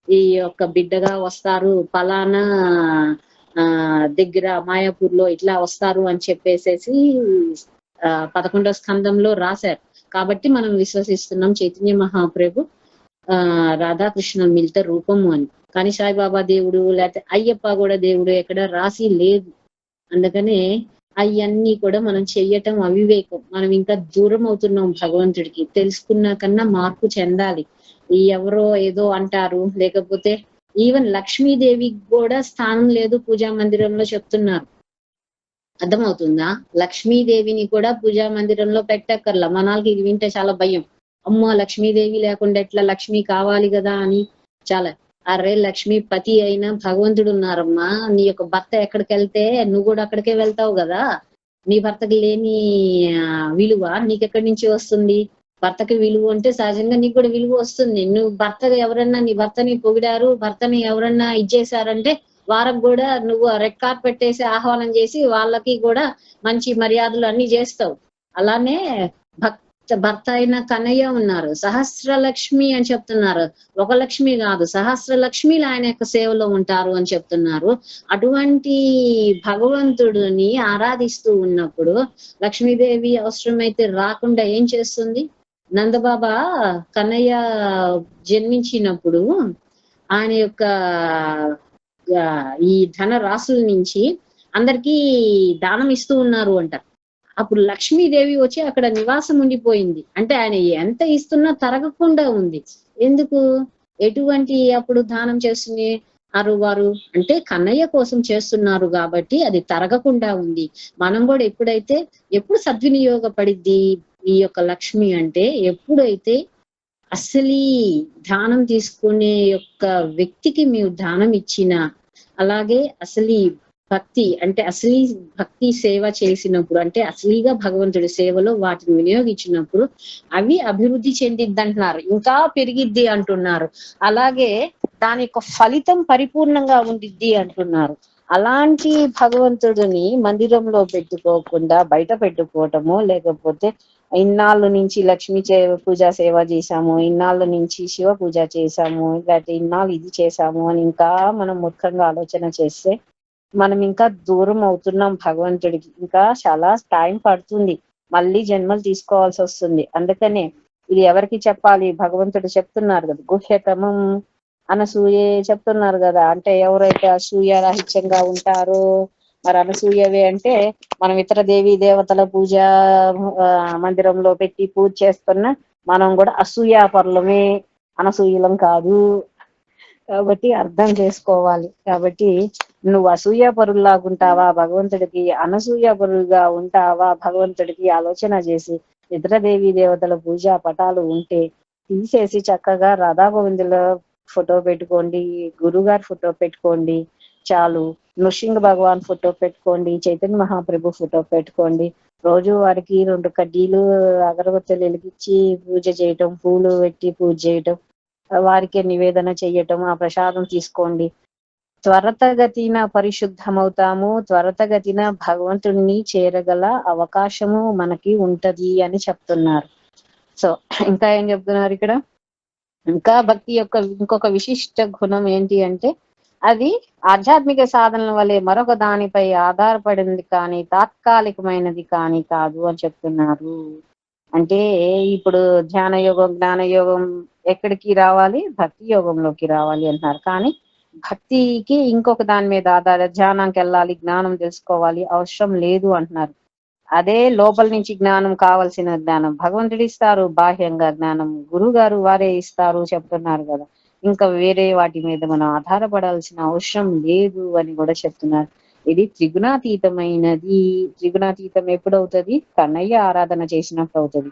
ఈ యొక్క బిడ్డగా వస్తారు, పలానా దగ్గర మాయాపూర్ లో ఇట్లా వస్తారు అని చెప్పేసేసి 11వ స్కందంలో రాశారు. కాబట్టి మనం విశ్వసిస్తున్నాం చైతన్య మహాప్రభు రాధాకృష్ణ మిలిత రూపము అని. కానీ సాయిబాబా దేవుడు లేకపోతే అయ్యప్ప కూడా దేవుడు ఎక్కడ రాసి లేదు. అందుకనే అవన్నీ కూడా మనం చెయ్యటం అవివేకం. మనం ఇంకా దూరం అవుతున్నాం భగవంతుడికి. తెలుసుకున్నా కన్నా మార్పు చెందాలి. ఎవరో ఏదో అంటారు, లేకపోతే ఈవెన్ లక్ష్మీదేవికి కూడా స్థానం లేదు పూజా మందిరంలో చెప్తున్నారు. అర్థమవుతుందా? లక్ష్మీదేవిని కూడా పూజా మందిరంలో పెట్టక్కర్లా. మనాలకి ఇది వింటే చాలా భయం, అమ్మో లక్ష్మీదేవి లేకుండా ఎట్లా, లక్ష్మి కావాలి కదా అని. చాలా అరే లక్ష్మీపతి అయినా భగవంతుడు ఉన్నారమ్మా. నీ యొక్క భర్త ఎక్కడికి వెళ్తే నువ్వు కూడా అక్కడికే వెళ్తావు కదా. నీ భర్తకి లేని విలువ నీకెక్కడి నుంచి వస్తుంది? భర్తకి విలువ అంటే సహజంగా నీకు కూడా విలువ వస్తుంది. నువ్వు భర్త ఎవరన్నా నీ భర్తని పొగిడారు, భర్తని ఎవరన్నా ఇచ్చేసారంటే వారికి కూడా నువ్వు రెడ్ కార్పెట్ వేసి ఆహ్వానం చేసి వాళ్ళకి కూడా మంచి మర్యాదలు అన్ని చేస్తావు. అలానే భర్త అయిన కన్నయ్య ఉన్నారు, సహస్ర లక్ష్మి అని చెప్తున్నారు. ఒక లక్ష్మి కాదు, సహస్ర లక్ష్మిలు ఆయన యొక్క సేవలో ఉంటారు అని చెప్తున్నారు. అటువంటి భగవంతుడిని ఆరాధిస్తూ ఉన్నప్పుడు లక్ష్మీదేవి అవసరమైతే రాకుండా ఏం చేస్తుంది? నందబాబా కన్నయ్య జన్మించినప్పుడు ఆయన యొక్క ఈ ధన రాసుల నుంచి అందరికీ దానం ఇస్తూ ఉన్నారు అంట. అప్పుడు లక్ష్మీదేవి వచ్చి అక్కడ నివాసం ఉండిపోయింది. అంటే ఆయన ఎంత ఇస్తున్నా తరగకుండా ఉంది. ఎందుకు? ఎటువంటి అప్పుడు దానం చేస్తుంది వారు అంటే కన్నయ్య కోసం చేస్తున్నారు కాబట్టి అది తరగకుండా ఉంది. మనం కూడా ఎప్పుడు సద్వినియోగపడిద్ది ఈ యొక్క లక్ష్మి అంటే ఎప్పుడైతే అసలు దానం తీసుకునే యొక్క వ్యక్తికి మీరు దానం ఇచ్చిన, అలాగే అసలు భక్తి అంటే అసలు భక్తి సేవ చేసినప్పుడు, అంటే అసలీగా భగవంతుడి సేవలో వాటిని వినియోగించినప్పుడు అవి అభివృద్ధి చెందిద్ది అంటున్నారు, ఇంకా పెరిగిద్ది అంటున్నారు. అలాగే దాని యొక్క ఫలితం పరిపూర్ణంగా ఉండిద్ది అంటున్నారు. అలాంటి భగవంతుడిని మందిరంలో పెట్టుకోకుండా బయట పెట్టుకోవటము, లేకపోతే ఇన్నాళ్ళ నుంచి లక్ష్మీ పూజ సేవ చేశాము, ఇన్నాళ్ళ నుంచి శివ పూజ చేశాము, లేకపోతే ఇన్నాళ్ళు ఇది చేశాము అని ఇంకా మనం ముఖ్యంగా ఆలోచన చేస్తే మనం ఇంకా దూరం అవుతున్నాం భగవంతుడికి. ఇంకా చాలా టైం పడుతుంది, మళ్ళీ జన్మలు తీసుకోవాల్సి వస్తుంది. అందుకనే ఇది ఎవరికి చెప్పాలి? భగవంతుడు చెప్తున్నారు కదా, గుహ్యతమం అనసూయే చెప్తున్నారు కదా. అంటే ఎవరైతే అసూయ రహిత్యంగా ఉంటారో, మరి అనసూయవే అంటే మనం ఇతర దేవీ దేవతల పూజ మందిరంలో పెట్టి పూజ చేస్తున్నా మనం కూడా అసూయాపరులమే, అనసూయలం కాదు. కాబట్టి అర్థం చేసుకోవాలి. కాబట్టి నువ్వు అసూయాపరుల్లాగుంటావా భగవంతుడికి, అనసూయాపరులుగా ఉంటావా భగవంతుడికి ఆలోచన చేసి ఇతర దేవీ దేవతల పూజా పటాలు ఉంటే తీసేసి చక్కగా రాధా గోవిందుల ఫోటో పెట్టుకోండి, గురుగారి ఫోటో పెట్టుకోండి చాలు. నృసింహ భగవాన్ ఫోటో పెట్టుకోండి, చైతన్య మహాప్రభు ఫోటో పెట్టుకోండి. రోజు వారికి 2 కడ్డీలు అగరబత్తులు వెలిగించి పూజ చేయటం, పూలు పెట్టి పూజ చేయటం, వారికి నివేదన చెయ్యటం, ఆ ప్రసాదం తీసుకోండి. త్వరతగతిన పరిశుద్ధమవుతాము, త్వరతగతిన భగవంతుడిని చేరగల అవకాశము మనకి ఉంటది అని చెప్తున్నారు. సో ఇంకా ఏం చెప్తున్నారు ఇక్కడ? ఇంకా భక్తి యొక్క ఇంకొక విశిష్ట గుణం ఏంటి అంటే అది ఆధ్యాత్మిక సాధనల వలె మరొక దానిపై ఆధారపడింది కానీ తాత్కాలికమైనది కానీ కాదు అని చెప్తున్నారు. అంటే ఇప్పుడు ధ్యాన యోగం, జ్ఞాన యోగం ఎక్కడికి రావాలి? భక్తి యోగంలోకి రావాలి అంటున్నారు. కానీ భక్తికి ఇంకొక దాని మీద ధ్యానానికి వెళ్ళాలి, జ్ఞానం తెలుసుకోవాలి అవసరం లేదు అంటున్నారు. అదే లోపల నుంచి జ్ఞానం, కావలసిన జ్ఞానం భగవంతుడు ఇస్తారు, బాహ్యంగా జ్ఞానం గురువు గారు వారే ఇస్తారు చెప్తున్నారు కదా. ఇంకా వేరే వాటి మీద మనం ఆధారపడాల్సిన అవసరం లేదు అని కూడా చెప్తున్నారు. ఇది త్రిగుణాతీతమైనది. త్రిగుణాతీతం ఎప్పుడవుతుంది? కన్నయ్య ఆరాధన చేసినప్పుడు అవుతుంది.